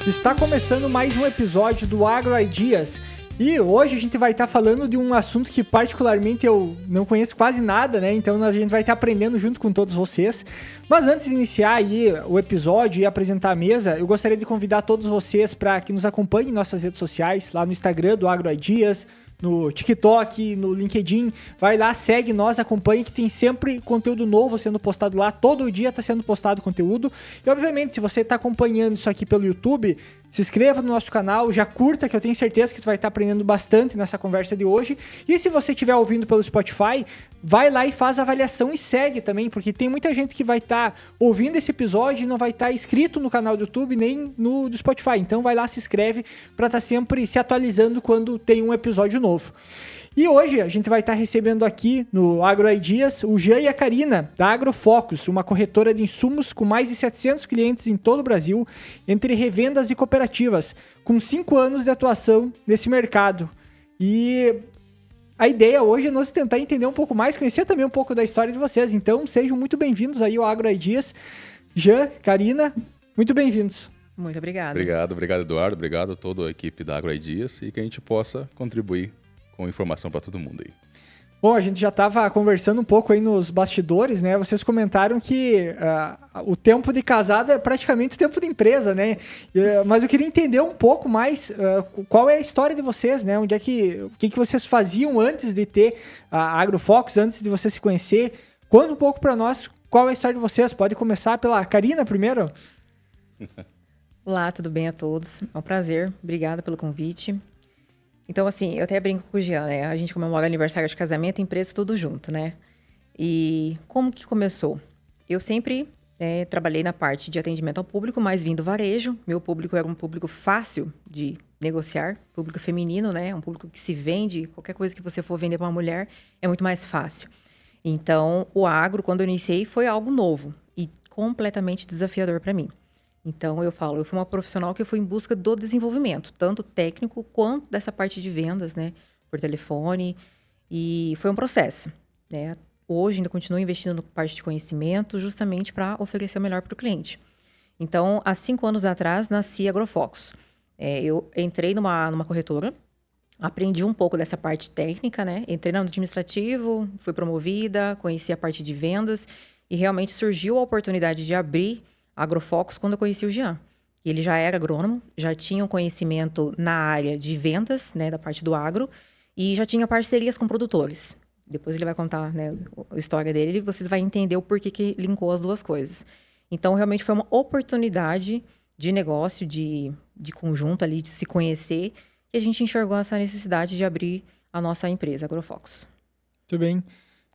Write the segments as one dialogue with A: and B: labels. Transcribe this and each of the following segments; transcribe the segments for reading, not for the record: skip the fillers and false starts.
A: Está começando mais um episódio do Agro Ideas e hoje a gente vai estar falando de um assunto que particularmente eu não conheço quase nada, né? Então a gente vai estar aprendendo junto com todos vocês. Mas antes de iniciar aí o episódio e apresentar a mesa, eu gostaria de convidar todos vocês para que nos acompanhem em nossas redes sociais, lá no Instagram do Agro Ideas, no TikTok, no LinkedIn. Vai lá, segue nós, acompanhe que tem sempre conteúdo novo sendo postado lá. Todo dia está sendo postado conteúdo. E obviamente, se você está acompanhando isso aqui pelo YouTube, se inscreva no nosso canal, já curta, que eu tenho certeza que você vai estar aprendendo bastante nessa conversa de hoje. E se você estiver ouvindo pelo Spotify, vai lá e faz a avaliação e segue também, porque tem muita gente que vai estar ouvindo esse episódio e não vai estar inscrito no canal do YouTube nem no do Spotify. Então vai lá, se inscreve para estar sempre se atualizando quando tem um episódio novo. E hoje a gente vai estar recebendo aqui no Agro Ideas o Jean e a Karina, da AgroFocus, uma corretora de insumos com mais de 700 clientes em todo o Brasil, entre revendas e cooperativas, com 5 anos de atuação nesse mercado. E a ideia hoje é nós tentar entender um pouco mais, conhecer também um pouco da história de vocês. Então sejam muito bem-vindos aí ao Agro Ideas. Jean, Karina, muito bem-vindos.
B: Muito obrigada.
C: Obrigado, Eduardo. Obrigado a toda a equipe da Agro Ideas e que a gente possa contribuir com informação para todo mundo aí.
A: Bom, a gente já estava conversando um pouco aí nos bastidores, né? Vocês comentaram que o tempo de casado é praticamente o tempo de empresa, né? Mas eu queria entender um pouco mais qual é a história de vocês, né? O que vocês faziam antes de ter a AgroFocus, antes de vocês se conhecer. Conta um pouco para nós qual é a história de vocês. Pode começar pela Karina primeiro?
B: Olá, tudo bem a todos? É um prazer. Obrigada pelo convite. Então, assim, eu até brinco com o Jean, né? A gente comemora aniversário de casamento, empresa, tudo junto, né? E como que começou? Eu sempre trabalhei na parte de atendimento ao público, mas vim do varejo. Meu público era um público fácil de negociar, público feminino, né? Um público que se vende, qualquer coisa que você for vender para uma mulher é muito mais fácil. Então, o agro, quando eu iniciei, foi algo novo e completamente desafiador para mim. Então, eu fui uma profissional que eu fui em busca do desenvolvimento, tanto técnico quanto dessa parte de vendas, né, por telefone, e foi um processo, né. Hoje, ainda continuo investindo na parte de conhecimento, justamente para oferecer o melhor para o cliente. Então, há 5 anos atrás, nasci a AgroFocus. Eu entrei numa corretora, aprendi um pouco dessa parte técnica, né, entrei no administrativo, fui promovida, conheci a parte de vendas, e realmente surgiu a oportunidade de abrir AgroFocus quando eu conheci o Jean. Ele já era agrônomo, já tinha um conhecimento na área de vendas, né, da parte do agro, e já tinha parcerias com produtores. Depois ele vai contar, né, a história dele e vocês vão entender o porquê que linkou as duas coisas. Então, realmente foi uma oportunidade de negócio, de conjunto ali, de se conhecer, que a gente enxergou essa necessidade de abrir a nossa empresa, AgroFocus.
A: Muito bem.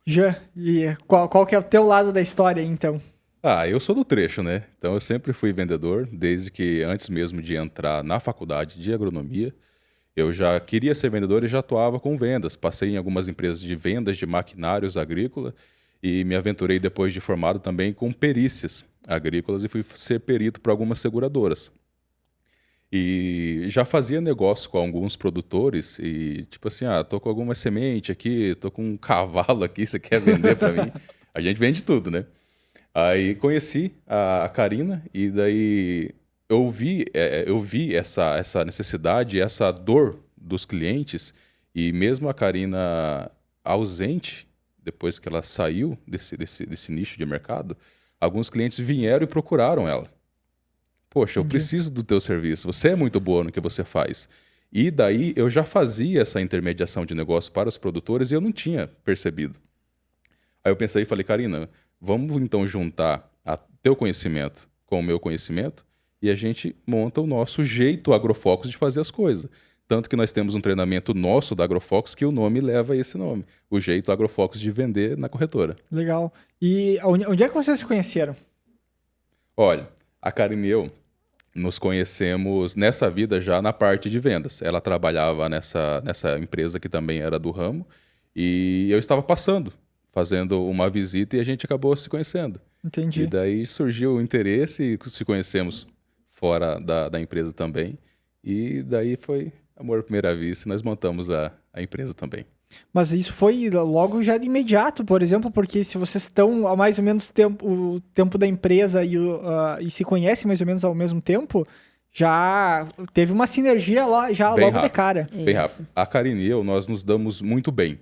A: Jean, e qual que é o teu lado da história, então?
C: Eu sou do trecho, né? Então eu sempre fui vendedor, desde que antes mesmo de entrar na faculdade de agronomia, eu já queria ser vendedor e já atuava com vendas. Passei em algumas empresas de vendas de maquinários agrícolas e me aventurei depois de formado também com perícias agrícolas e fui ser perito para algumas seguradoras. E já fazia negócio com alguns produtores e tipo assim, tô com alguma semente aqui, tô com um cavalo aqui, você quer vender para mim? A gente vende tudo, né? Aí conheci a Karina e daí eu vi essa necessidade, essa dor dos clientes e mesmo a Karina ausente, depois que ela saiu desse nicho de mercado, alguns clientes vieram e procuraram ela. Poxa, eu preciso do teu serviço, você é muito boa no que você faz. E daí eu já fazia essa intermediação de negócio para os produtores e eu não tinha percebido. Aí eu pensei e falei, Karina, vamos então juntar teu conhecimento com o meu conhecimento e a gente monta o nosso jeito AgroFocus de fazer as coisas. Tanto que nós temos um treinamento nosso da AgroFocus que o nome leva esse nome. O jeito AgroFocus de vender na corretora.
A: Legal. E onde é que vocês se conheceram?
C: Olha, a Karine e eu nos conhecemos nessa vida já na parte de vendas. Ela trabalhava nessa empresa que também era do ramo e eu estava fazendo uma visita e a gente acabou se conhecendo.
A: Entendi.
C: E daí surgiu o interesse e se conhecemos fora da empresa também. E daí foi amor à primeira vista e nós montamos a empresa também.
A: Mas isso foi logo já de imediato, por exemplo, porque se vocês estão há mais ou menos o tempo da empresa e se conhecem mais ou menos ao mesmo tempo, já teve uma sinergia lá, já
C: Bem
A: logo de
C: rápido.
A: cara.
C: Bem rápido. A Karine e eu, nós nos damos muito bem.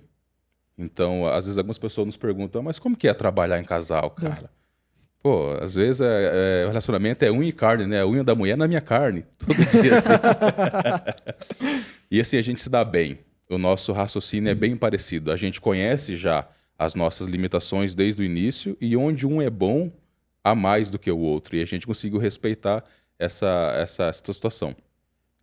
C: Então, às vezes algumas pessoas nos perguntam, mas como que é trabalhar em casal, cara? Pô, às vezes o relacionamento é unha e carne, né? A unha da mulher na minha carne, todo dia assim. E assim, a gente se dá bem. O nosso raciocínio é bem parecido. A gente conhece já as nossas limitações desde o início e onde um é bom, há mais do que o outro. E a gente conseguiu respeitar essa situação.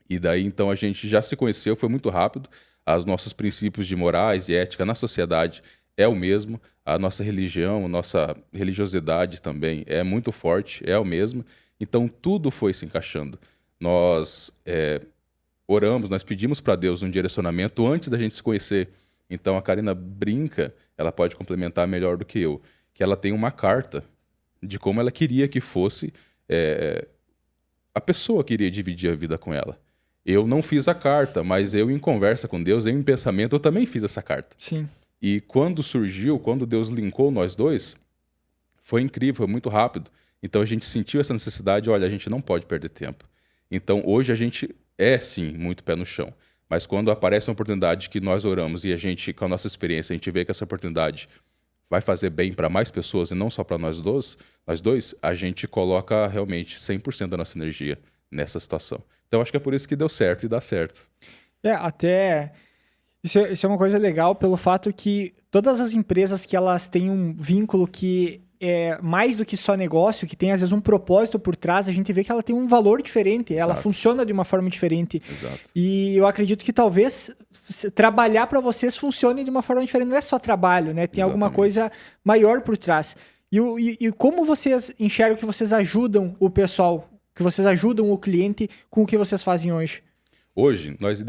C: E daí, então, a gente já se conheceu, foi muito rápido. Os nossos princípios de morais e ética na sociedade é o mesmo. A nossa religião, a nossa religiosidade também é muito forte, é o mesmo. Então, tudo foi se encaixando. Nós oramos, nós pedimos para Deus um direcionamento antes da gente se conhecer. Então, a Karina brinca, ela pode complementar melhor do que eu, que ela tem uma carta de como ela queria que fosse a pessoa que iria dividir a vida com ela. Eu não fiz a carta, mas eu em conversa com Deus, eu em pensamento, eu também fiz essa carta.
A: Sim.
C: E quando Deus linkou nós dois, foi incrível, foi muito rápido. Então a gente sentiu essa necessidade, olha, a gente não pode perder tempo. Então hoje a gente é sim muito pé no chão. Mas quando aparece uma oportunidade que nós oramos e a gente, com a nossa experiência, a gente vê que essa oportunidade vai fazer bem para mais pessoas e não só para nós dois, a gente coloca realmente 100% da nossa energia nessa situação. Então, acho que é por isso que deu certo e dá certo.
A: Até... Isso é uma coisa legal pelo fato que todas as empresas que elas têm um vínculo que é mais do que só negócio, que tem às vezes um propósito por trás, a gente vê que ela tem um valor diferente, ela funciona de uma forma diferente.
C: Exato.
A: E eu acredito que talvez trabalhar para vocês funcione de uma forma diferente, não é só trabalho, né? Tem alguma coisa maior por trás. E como vocês enxergam que vocês ajudam o pessoal, que vocês ajudam o cliente com o que vocês fazem hoje?
C: Hoje, nós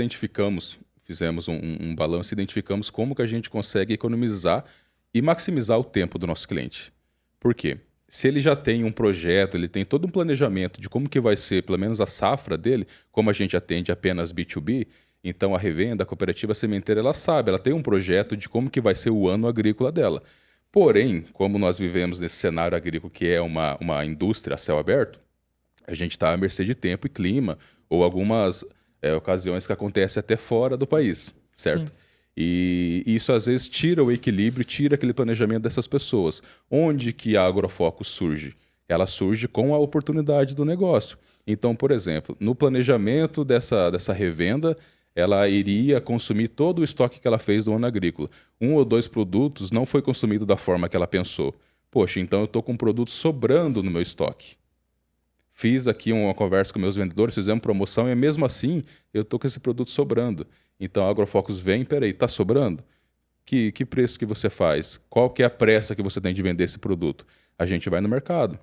C: fizemos um balanço e identificamos como que a gente consegue economizar e maximizar o tempo do nosso cliente. Por quê? Se ele já tem um projeto, ele tem todo um planejamento de como que vai ser, pelo menos a safra dele, como a gente atende apenas B2B, então a revenda, a cooperativa sementeira, ela sabe, ela tem um projeto de como que vai ser o ano agrícola dela. Porém, como nós vivemos nesse cenário agrícola que é uma indústria a céu aberto, a gente está à mercê de tempo e clima, ou algumas ocasiões que acontecem até fora do país, certo? Sim. E isso às vezes tira o equilíbrio, tira aquele planejamento dessas pessoas. Onde que a Agrofoco surge? Ela surge com a oportunidade do negócio. Então, por exemplo, no planejamento dessa revenda, ela iria consumir todo o estoque que ela fez do ano agrícola. 1 ou 2 produtos não foi consumido da forma que ela pensou. Poxa, então eu estou com um produto sobrando no meu estoque. Fiz aqui uma conversa com meus vendedores, fizemos promoção e mesmo assim eu estou com esse produto sobrando. Então a Agrofocus vem, peraí, está sobrando? Que preço que você faz? Qual que é a pressa que você tem de vender esse produto? A gente vai no mercado.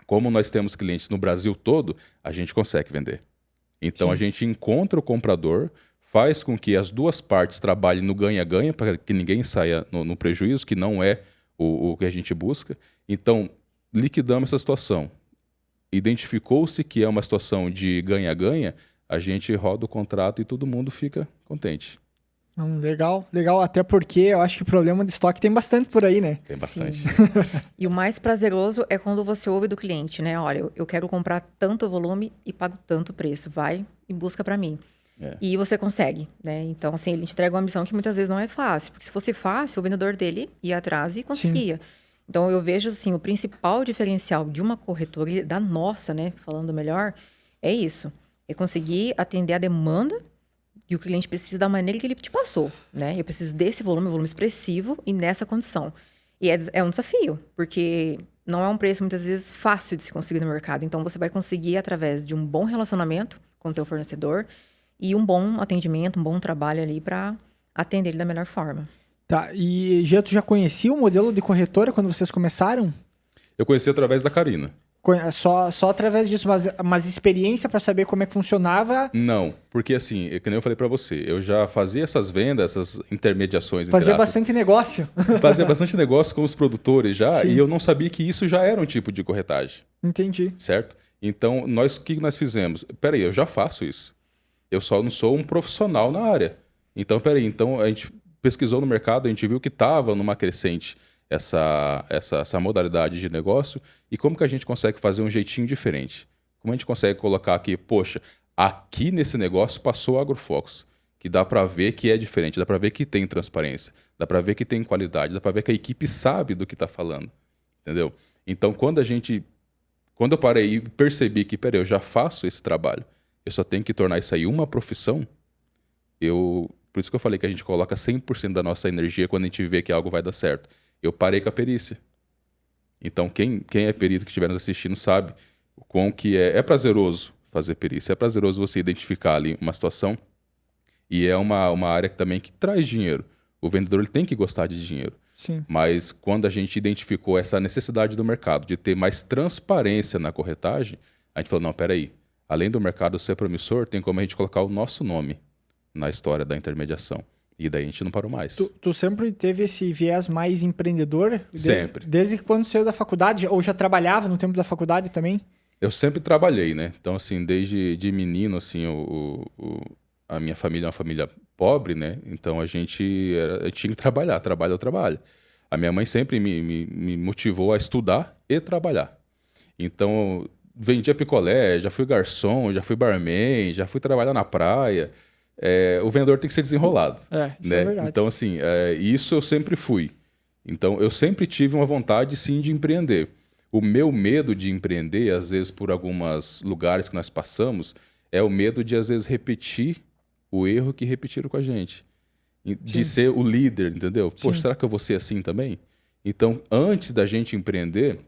C: Como nós temos clientes no Brasil todo, a gente consegue vender. Então a gente encontra o comprador, faz com que as duas partes trabalhem no ganha-ganha, para que ninguém saia no prejuízo, que não é o que a gente busca. Então liquidamos essa situação. Identificou-se que é uma situação de ganha-ganha, a gente roda o contrato e todo mundo fica contente.
A: Legal, legal. Até porque eu acho que problema de estoque tem bastante por aí, né?
C: Tem bastante.
B: E o mais prazeroso é quando você ouve do cliente, né? Olha, eu quero comprar tanto volume e pago tanto preço. Vai e busca para mim. E você consegue, né? Então, assim, ele entrega uma missão que muitas vezes não é fácil. Porque se fosse fácil, o vendedor dele ia atrás e conseguia. Sim. Então, eu vejo, assim, o principal diferencial de uma corretora, da nossa, né, falando melhor, é isso. É conseguir atender a demanda que o cliente precisa da maneira que ele te passou, né? Eu preciso desse volume expressivo e nessa condição. E é um desafio, porque não é um preço, muitas vezes, fácil de se conseguir no mercado. Então, você vai conseguir através de um bom relacionamento com o teu fornecedor e um bom atendimento, um bom trabalho ali para atender ele da melhor forma.
A: Tá, e Gia, tu já conhecia o modelo de corretora quando vocês começaram?
C: Eu conheci através da Karina.
A: Só através disso, mas experiência para saber como é que funcionava?
C: Não, porque assim, que nem eu falei para você, eu já fazia essas vendas, essas intermediações.
A: Fazia bastante negócio.
C: Fazia bastante negócio com os produtores já, Sim. E eu não sabia que isso já era um tipo de corretagem.
A: Entendi.
C: Certo? Então, o que nós fizemos? Peraí, eu já faço isso. Eu só não sou um profissional na área. Então, então a gente pesquisou no mercado, a gente viu que estava numa crescente essa modalidade de negócio e como que a gente consegue fazer um jeitinho diferente. Como a gente consegue colocar aqui, poxa, aqui nesse negócio passou o AgroFox, que dá para ver que é diferente, dá para ver que tem transparência, dá para ver que tem qualidade, dá para ver que a equipe sabe do que está falando, entendeu? Então, quando eu parei e percebi que, peraí, eu já faço esse trabalho, eu só tenho que tornar isso aí uma profissão, por isso que eu falei que a gente coloca 100% da nossa energia quando a gente vê que algo vai dar certo. Eu parei com a perícia. Então, quem é perito que estiver nos assistindo sabe o quão que é prazeroso fazer perícia, é prazeroso você identificar ali uma situação e é uma área também que traz dinheiro. O vendedor ele tem que gostar de dinheiro.
A: Sim.
C: Mas quando a gente identificou essa necessidade do mercado de ter mais transparência na corretagem, a gente falou, não, peraí, além do mercado ser promissor, tem como a gente colocar o nosso nome na história da intermediação. E daí a gente não parou mais.
A: Tu sempre teve esse viés mais empreendedor?
C: Sempre.
A: Desde quando saiu da faculdade? Ou já trabalhava no tempo da faculdade também?
C: Eu sempre trabalhei, né? Então, assim, desde de menino, assim, a minha família é uma família pobre, né? Então, eu tinha que trabalhar, trabalho. A minha mãe sempre me motivou a estudar e trabalhar. Então, vendia picolé, já fui garçom, já fui barman, já fui trabalhar na praia. O vendedor tem que ser desenrolado.
A: Isso
C: né?
A: é verdade.
C: Então, assim, isso eu sempre fui. Então, eu sempre tive uma vontade, sim, de empreender. O meu medo de empreender, às vezes, por alguns lugares que nós passamos, é o medo de, às vezes, repetir o erro que repetiram com a gente. De ser o líder, entendeu? Poxa, será que eu vou ser assim também? Então, antes da gente empreender,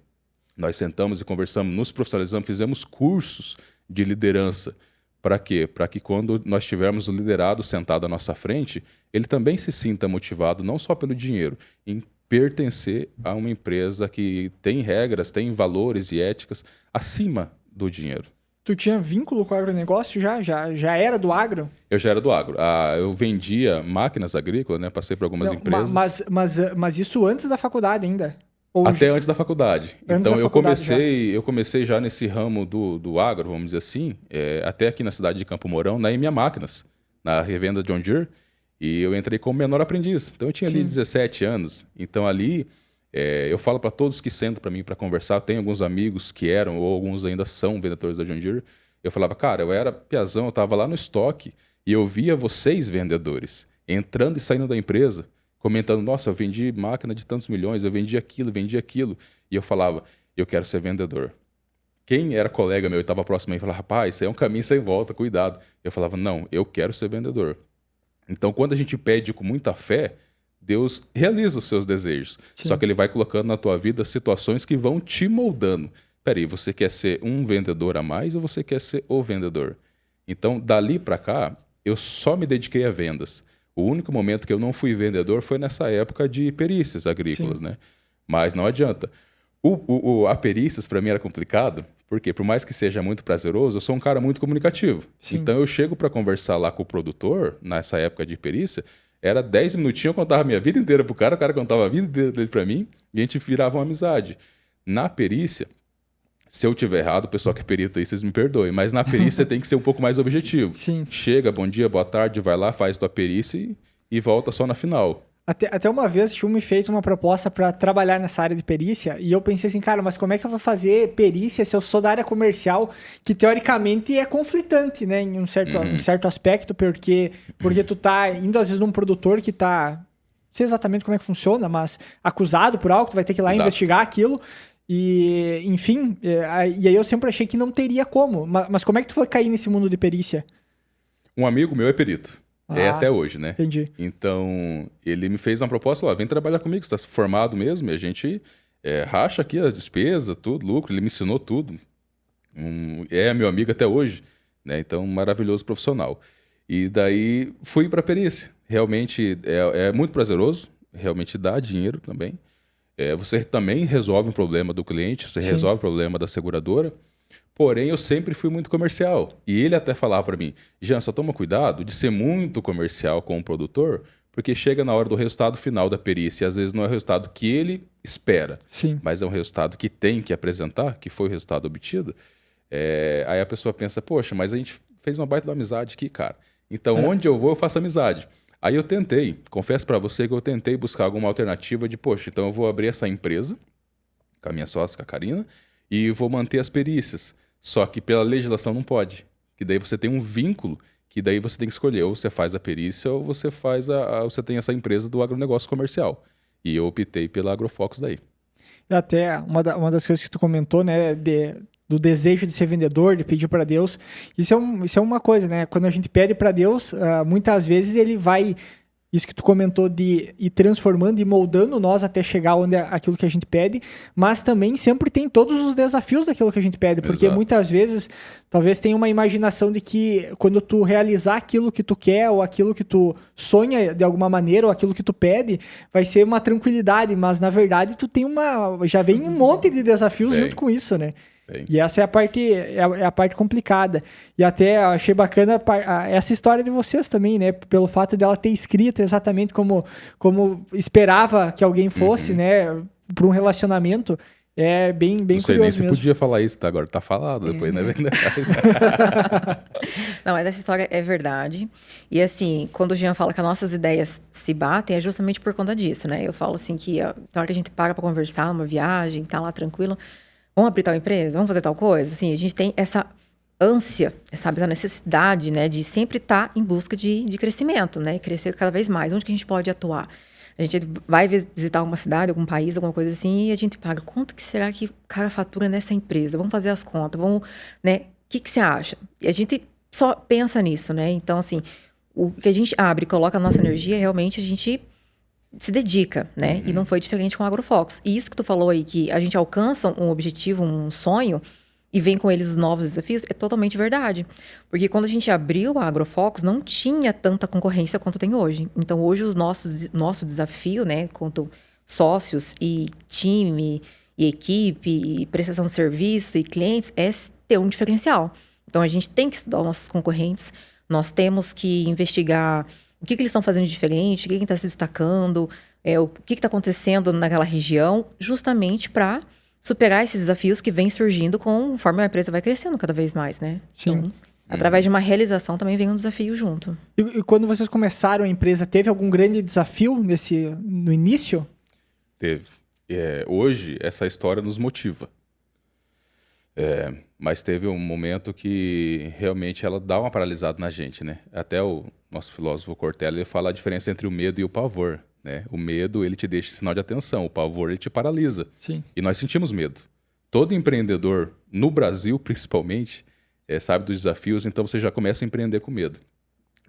C: nós sentamos e conversamos, nos profissionalizamos, fizemos cursos de liderança. Para quê? Para que quando nós tivermos o liderado sentado à nossa frente, ele também se sinta motivado, não só pelo dinheiro, em pertencer a uma empresa que tem regras, tem valores e éticas acima do dinheiro.
A: Tu tinha vínculo com o agronegócio já era do agro?
C: Eu já era do agro. Eu vendia máquinas agrícolas, né? Passei por algumas empresas.
A: Mas isso antes da faculdade ainda?
C: Até antes da faculdade.
A: Antes
C: então
A: da
C: eu
A: faculdade
C: comecei já nesse ramo do agro, vamos dizer assim, até aqui na cidade de Campo Mourão, na EMEA Máquinas, na revenda John Deere, e eu entrei como menor aprendiz. Então eu tinha ali 17 anos. Então ali eu falo para todos que sentam para mim para conversar, tem alguns amigos que eram ou alguns ainda são vendedores da John Deere. Eu falava, cara, eu era piazão, eu estava lá no estoque e eu via vocês vendedores entrando e saindo da empresa, comentando, nossa, eu vendi máquina de tantos milhões, eu vendi aquilo. E eu falava, eu quero ser vendedor. Quem era colega meu e estava próximo a mim falava, rapaz, isso aí é um caminho sem volta, cuidado. Eu falava, não, eu quero ser vendedor. Então, quando a gente pede com muita fé, Deus realiza os seus desejos.
A: Sim.
C: Só que Ele vai colocando na tua vida situações que vão te moldando. Peraí, você quer ser um vendedor a mais ou você quer ser o vendedor? Então, dali para cá, eu só me dediquei a vendas. O único momento que eu não fui vendedor foi nessa época de perícias agrícolas, né? Mas não adianta. A perícias, para mim, era complicado, porque por mais que seja muito prazeroso, eu sou um cara muito comunicativo.
A: Sim.
C: Então, eu chego para conversar lá com o produtor, nessa época de perícia, era 10 minutinhos, eu contava a minha vida inteira pro cara, o cara contava a vida inteira dele para mim, e a gente virava uma amizade. Na perícia, se eu tiver errado, o pessoal que é perito aí, vocês me perdoem, mas na perícia tem que ser um pouco mais objetivo.
A: Sim.
C: Chega, bom dia, boa tarde, vai lá, faz tua perícia e volta só na final.
A: Até uma vez tinha me feito uma proposta para trabalhar nessa área de perícia e eu pensei assim, cara, mas como é que eu vou fazer perícia se eu sou da área comercial, que teoricamente é conflitante, né, em um certo aspecto, porque tu tá indo às vezes num produtor que tá, não sei exatamente como é que funciona, mas acusado por algo, tu vai ter que ir lá investigar aquilo. E, enfim, e aí eu sempre achei que não teria como. Mas como é que tu foi cair nesse mundo de perícia?
C: Um amigo meu é perito. É até hoje, né?
A: Entendi.
C: Então, ele me fez uma proposta, falou, vem trabalhar comigo, você está formado mesmo, e a gente racha aqui as despesas, tudo, lucro, ele me ensinou tudo. É meu amigo até hoje, né? Então, maravilhoso profissional. E daí, fui para perícia. Realmente, é muito prazeroso, realmente dá dinheiro também. Você também resolve o problema do cliente, você resolve o problema da seguradora. Porém, eu sempre fui muito comercial. E ele até falava para mim, Jean, só toma cuidado de ser muito comercial com o produtor, porque chega na hora do resultado final da perícia, e às vezes não é o resultado que ele espera, mas é um resultado que tem que apresentar, que foi o resultado obtido. Aí a pessoa pensa, poxa, mas a gente fez uma baita amizade aqui, cara. Então, onde eu vou, eu faço amizade. Aí eu tentei, confesso para você que eu tentei buscar alguma alternativa de, poxa, então eu vou abrir essa empresa, com a minha sócia, com a Karina, e vou manter as perícias. Só que pela legislação não pode. Que daí você tem um vínculo, que daí você tem que escolher, ou você faz a perícia, ou você faz você tem essa empresa do agronegócio comercial. E eu optei pela Agrofox daí.
A: E até uma das coisas que tu comentou, né, do desejo de ser vendedor, de pedir para Deus, isso é uma coisa, né? Quando a gente pede para Deus, muitas vezes ele vai, isso que tu comentou, de ir transformando e moldando nós até chegar onde aquilo que a gente pede, mas também sempre tem todos os desafios daquilo que a gente pede, porque
C: Exato.
A: muitas vezes talvez tenha uma imaginação de que quando tu realizar aquilo que tu quer ou aquilo que tu sonha de alguma maneira ou aquilo que tu pede, vai ser uma tranquilidade, mas na verdade tu tem já vem um monte de desafios junto com isso, né?
C: Bem.
A: E essa é a parte complicada. E até achei bacana essa história de vocês também, né? Pelo fato dela ter escrito exatamente como esperava que alguém fosse, né? Para um relacionamento. É bem
C: Não sei nem
A: curioso
C: se
A: mesmo.
C: podia falar isso, tá? Agora tá falado, depois, né?
B: Não, mas essa história é verdade. E assim, quando o Jean fala que as nossas ideias se batem, é justamente por conta disso, né? Eu falo assim que na hora que a gente para pra conversar, uma viagem, tá lá tranquilo, vamos abrir tal empresa, vamos fazer tal coisa. Assim, a gente tem essa ânsia, sabe, essa necessidade, né, de sempre estar em busca de crescimento, né, crescer cada vez mais. Onde que a gente pode atuar? A gente vai visitar alguma cidade, algum país, alguma coisa assim, e a gente paga. Quanto que será que o cara fatura nessa empresa? Vamos fazer as contas, vamos, né? O que você acha? E a gente só pensa nisso, né? Então, assim, o que a gente abre e coloca a nossa energia, realmente a gente se dedica, né? E não foi diferente com a Agrofox. E isso que tu falou aí, que a gente alcança um objetivo, um sonho, e vem com eles os novos desafios, é totalmente verdade. Porque quando a gente abriu a Agrofox, não tinha tanta concorrência quanto tem hoje. Então, hoje, nosso desafio, né, quanto sócios e time, e equipe, e prestação de serviço, e clientes, é ter um diferencial. Então, a gente tem que estudar os nossos concorrentes, nós temos que investigar o que eles estão fazendo de diferente, quem está se destacando, o que está acontecendo naquela região, justamente para superar esses desafios que vêm surgindo conforme a empresa vai crescendo cada vez mais, né?
A: Sim.
B: Então, através de uma realização também vem um desafio junto.
A: E quando vocês começaram a empresa, teve algum grande desafio no início?
C: Teve. Hoje, essa história nos motiva. Mas teve um momento que realmente ela dá uma paralisada na gente, né? Até o nosso filósofo Cortella, ele fala a diferença entre o medo e o pavor, né? O medo, ele te deixa sinal de atenção. O pavor, ele te paralisa.
A: Sim.
C: E nós sentimos medo. Todo empreendedor, no Brasil principalmente, sabe dos desafios, então você já começa a empreender com medo.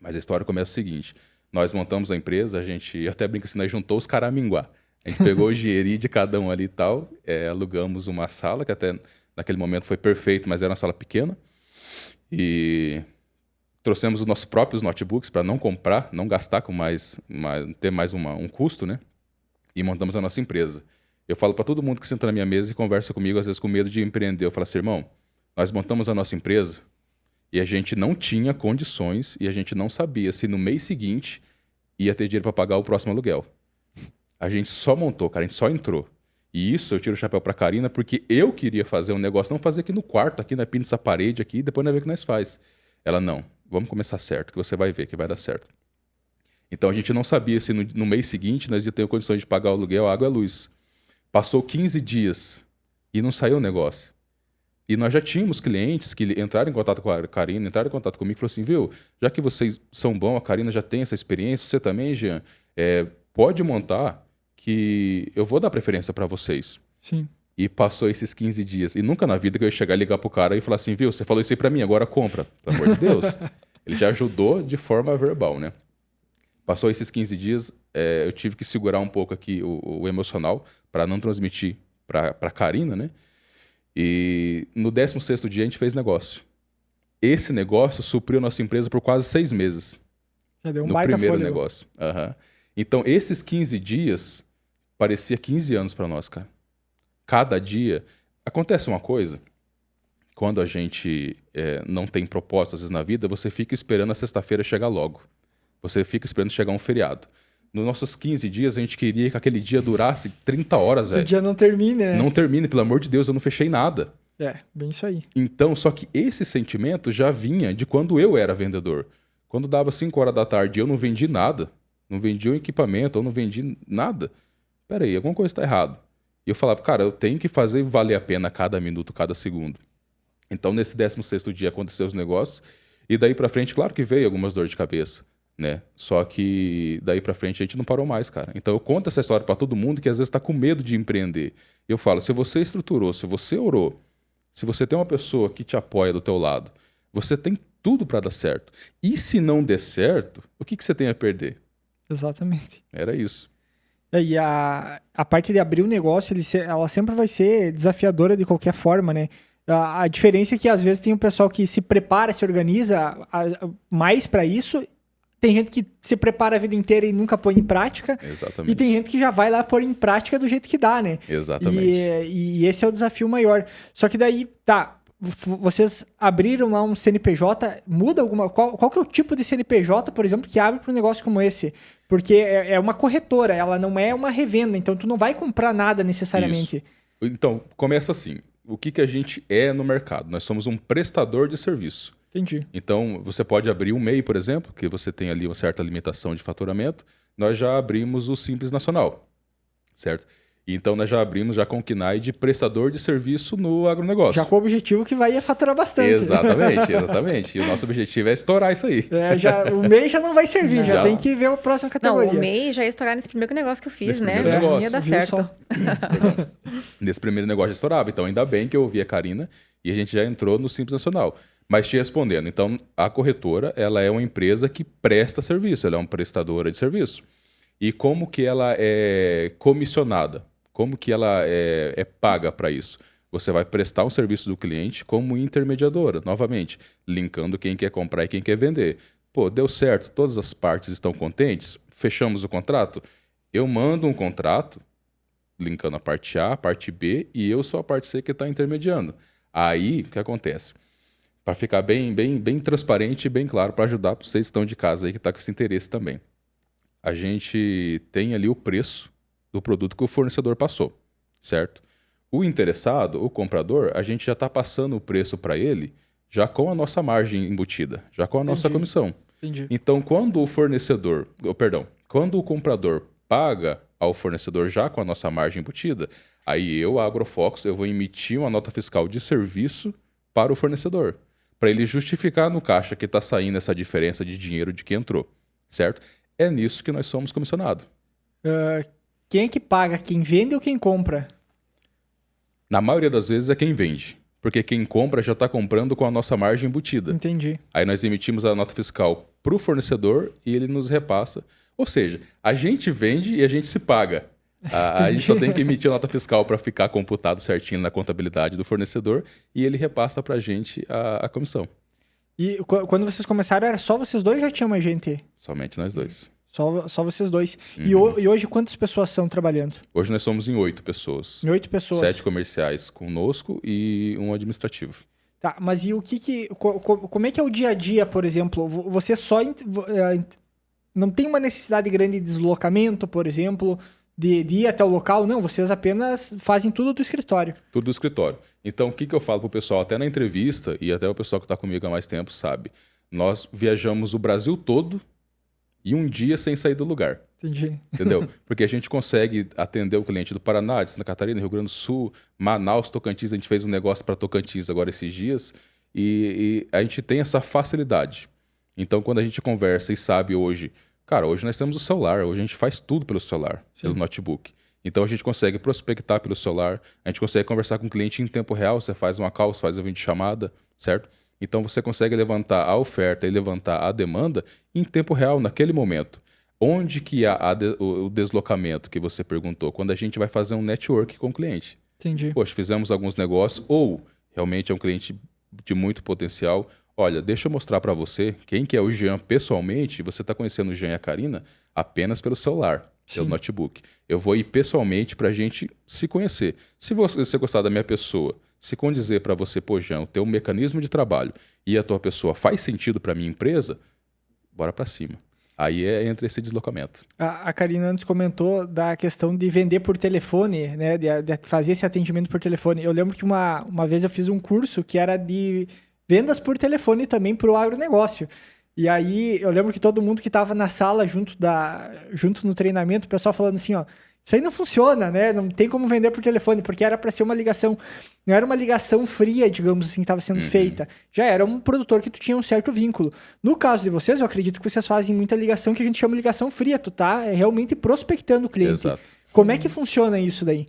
C: Mas a história começa o seguinte: nós montamos a empresa, a gente até brinca assim, nós juntou os caraminguá. A gente pegou o dinheirinho de cada um ali e tal, alugamos uma sala, que até naquele momento foi perfeito, mas era uma sala pequena. E trouxemos os nossos próprios notebooks para não comprar, não gastar com ter mais um custo, né? E montamos a nossa empresa. Eu falo para todo mundo que senta na minha mesa e conversa comigo, às vezes com medo de empreender. Eu falo assim, irmão, nós montamos a nossa empresa e a gente não tinha condições e a gente não sabia se no mês seguinte ia ter dinheiro para pagar o próximo aluguel. A gente só montou, cara, a gente só entrou. E isso eu tiro o chapéu pra Karina, porque eu queria fazer um negócio, não fazer aqui no quarto, aqui na pinta dessa parede aqui, depois nós ver o que nós faz. Ela, não, vamos começar certo, que você vai ver que vai dar certo. Então a gente não sabia se no mês seguinte nós ia ter condições de pagar o aluguel, a água e a luz. Passou 15 dias e não saiu o negócio. E nós já tínhamos clientes que entraram em contato com a Karina, entraram em contato comigo e falaram assim, viu, já que vocês são bons, a Karina já tem essa experiência, você também, Jean, pode montar que eu vou dar preferência para vocês.
A: Sim.
C: E passou esses 15 dias. E nunca na vida que eu ia chegar e ligar pro cara e falar assim, viu, você falou isso aí pra mim, agora compra. Pelo amor de Deus. Ele já ajudou de forma verbal, né? Passou esses 15 dias, eu tive que segurar um pouco aqui o emocional para não transmitir pra Karina, né? E no 16º dia a gente fez negócio. Esse negócio supriu a nossa empresa por quase 6 meses.
A: Já deu um
C: no
A: baita
C: primeiro
A: fôlego.
C: negócio. Então, esses 15 dias parecia 15 anos para nós, cara. Cada dia... Acontece uma coisa, quando a gente não tem propósito, às vezes, na vida, você fica esperando a sexta-feira chegar logo. Você fica esperando chegar um feriado. Nos nossos 15 dias, a gente queria que aquele dia durasse 30 horas, velho.
A: O dia não termine, né?
C: Não termine, pelo amor de Deus, eu não fechei nada.
A: Bem isso aí.
C: Então, só que esse sentimento já vinha de quando eu era vendedor. Quando dava 5 horas da tarde e eu não vendi nada, não vendi um equipamento, eu não vendi nada. Peraí, alguma coisa está errada. E eu falava, cara, eu tenho que fazer valer a pena cada minuto, cada segundo. Então, nesse 16º dia aconteceu os negócios, e daí pra frente, claro que veio algumas dores de cabeça, né? Só que daí pra frente a gente não parou mais, cara. Então eu conto essa história pra todo mundo que às vezes tá com medo de empreender. Eu falo, se você estruturou, se você orou, se você tem uma pessoa que te apoia do teu lado, você tem tudo pra dar certo. E se não der certo, o que você tem a perder?
A: Exatamente.
C: Era isso.
A: E a parte de abrir o negócio, ela sempre vai ser desafiadora de qualquer forma, né? A diferença é que às vezes tem um pessoal que se prepara, se organiza mais para isso. Tem gente que se prepara a vida inteira e nunca põe em prática.
C: Exatamente.
A: E tem gente que já vai lá pôr em prática do jeito que dá, né?
C: Exatamente.
A: E esse é o desafio maior. Só que daí, tá, vocês abriram lá um CNPJ, muda alguma... Qual que é o tipo de CNPJ, por exemplo, que abre para um negócio como esse? Porque é uma corretora, ela não é uma revenda, então tu não vai comprar nada necessariamente.
C: Isso. Então, começa assim. O que a gente é no mercado? Nós somos um prestador de serviço.
A: Entendi.
C: Então, você pode abrir um MEI, por exemplo, que você tem ali uma certa limitação de faturamento. Nós já abrimos o Simples Nacional, certo? Então, nós já abrimos já com o KNAI de prestador de serviço no agronegócio.
A: Já com o objetivo que vai faturar bastante.
C: Exatamente, exatamente. E o nosso objetivo é estourar isso aí.
A: O MEI já não vai servir, já tem que ver a próxima categoria.
B: Não, o MEI já ia estourar nesse primeiro negócio que eu fiz,
C: Nesse
B: né?
C: primeiro negócio.
B: Não ia dar certo.
C: Nesse primeiro negócio já estourava. Então, ainda bem que eu ouvi a Karina e a gente já entrou no Simples Nacional. Mas te respondendo, então, a corretora, ela é uma empresa que presta serviço, ela é uma prestadora de serviço. E como que ela é comissionada? Como que ela é paga para isso? Você vai prestar um serviço do cliente como intermediadora, novamente, linkando quem quer comprar e quem quer vender. Pô, deu certo, todas as partes estão contentes, fechamos o contrato? Eu mando um contrato, linkando a parte A, a parte B, e eu sou a parte C que está intermediando. Aí, o que acontece? Para ficar bem transparente e bem claro, para ajudar vocês que estão de casa aí, que está com esse interesse também. A gente tem ali o preço do produto que o fornecedor passou, certo? O interessado, o comprador, a gente já está passando o preço para ele já com a nossa margem embutida, já com a nossa comissão.
A: Entendi.
C: Então, quando o comprador paga ao fornecedor já com a nossa margem embutida, aí eu, a Agrofox, eu vou emitir uma nota fiscal de serviço para o fornecedor, para ele justificar no caixa que está saindo essa diferença de dinheiro de que entrou, certo? É nisso que nós somos comissionados.
A: Quem é que paga? Quem vende ou quem compra?
C: Na maioria das vezes é quem vende, porque quem compra já está comprando com a nossa margem embutida.
A: Entendi.
C: Aí nós emitimos a nota fiscal para o fornecedor e ele nos repassa. Ou seja, a gente vende e a gente se paga. A gente só tem que emitir a nota fiscal para ficar computado certinho na contabilidade do fornecedor e ele repassa para a gente a comissão.
A: E quando vocês começaram, era só vocês dois ou já tinha mais gente?
C: Somente nós dois.
A: Só vocês dois. Uhum. E hoje quantas pessoas estão trabalhando?
C: Hoje nós somos em 8 pessoas.
A: Em 8 pessoas.
C: 7 comerciais conosco e um administrativo.
A: Tá, mas e como é que é o dia a dia, por exemplo? Você só não tem uma necessidade grande de deslocamento, por exemplo, de ir até o local? Não, vocês apenas fazem tudo do escritório.
C: Tudo do escritório. Então, o que eu falo pro pessoal, até na entrevista, e até o pessoal que está comigo há mais tempo sabe, nós viajamos o Brasil todo e um dia sem sair do lugar.
A: Entendi.
C: Entendeu? Porque a gente consegue atender o cliente do Paraná, de Santa Catarina, Rio Grande do Sul, Manaus, Tocantins. A gente fez um negócio para Tocantins agora esses dias e a gente tem essa facilidade. Então, quando a gente conversa e sabe hoje... Cara, hoje nós temos o celular, hoje a gente faz tudo pelo celular, pelo notebook. Então, a gente consegue prospectar pelo celular, a gente consegue conversar com o cliente em tempo real, você faz uma call, você faz uma videochamada, certo? Então, você consegue levantar a oferta e levantar a demanda em tempo real, naquele momento. Onde que há o deslocamento que você perguntou? Quando a gente vai fazer um network com o cliente.
A: Entendi.
C: Poxa, fizemos alguns negócios, ou realmente é um cliente de muito potencial. Olha, deixa eu mostrar para você quem que é o Jean pessoalmente. Você está conhecendo o Jean e a Karina apenas pelo celular, pelo notebook. Eu vou ir pessoalmente para a gente se conhecer. Se você gostar da minha pessoa, se condizer para você, pô, Jean, o teu mecanismo de trabalho e a tua pessoa faz sentido para minha empresa, bora para cima. Aí entra esse deslocamento.
A: A Karina antes comentou da questão de vender por telefone, né? De fazer esse atendimento por telefone. Eu lembro que uma vez eu fiz um curso que era de vendas por telefone também para o agronegócio. E aí eu lembro que todo mundo que estava na sala junto no treinamento, o pessoal falando assim, ó, Isso aí não funciona, né? Não tem como vender por telefone, porque era para ser uma ligação, não era uma ligação fria, digamos assim, que estava sendo feita. Já era um produtor que tu tinha um certo vínculo. No caso de vocês, eu acredito que vocês fazem muita ligação que a gente chama de ligação fria. Tu tá realmente prospectando o cliente.
C: Exato.
A: Como é que funciona isso daí?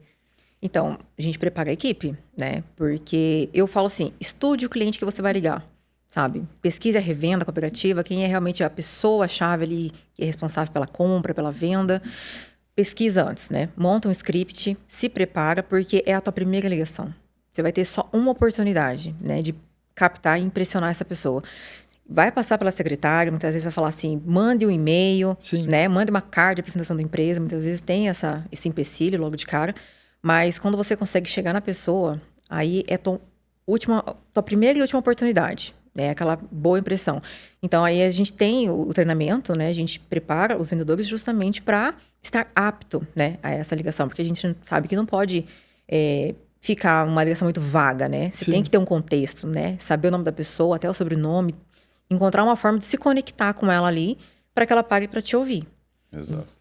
B: Então, a gente prepara a equipe, né? Porque eu falo assim, estude o cliente que você vai ligar, sabe? Pesquise a revenda cooperativa, quem é realmente a pessoa-chave ali que é responsável pela compra, pela venda. Pesquisa antes, né? Monta um script, se prepara, porque é a tua primeira ligação. Você vai ter só uma oportunidade, né? De captar e impressionar essa pessoa. Vai passar pela secretária, muitas vezes vai falar assim, mande um e-mail, né? Mande uma carta de apresentação da empresa. Muitas vezes tem esse empecilho logo de cara. Mas quando você consegue chegar na pessoa, aí é tua primeira e última oportunidade. É aquela boa impressão. Então, aí a gente tem o treinamento, né? A gente prepara os vendedores justamente para estar apto, né, a essa ligação. Porque a gente sabe que não pode ficar uma ligação muito vaga, né? Você tem que ter um contexto, né? Saber o nome da pessoa, até o sobrenome. Encontrar uma forma de se conectar com ela ali para que ela pague para te ouvir.
C: Exato.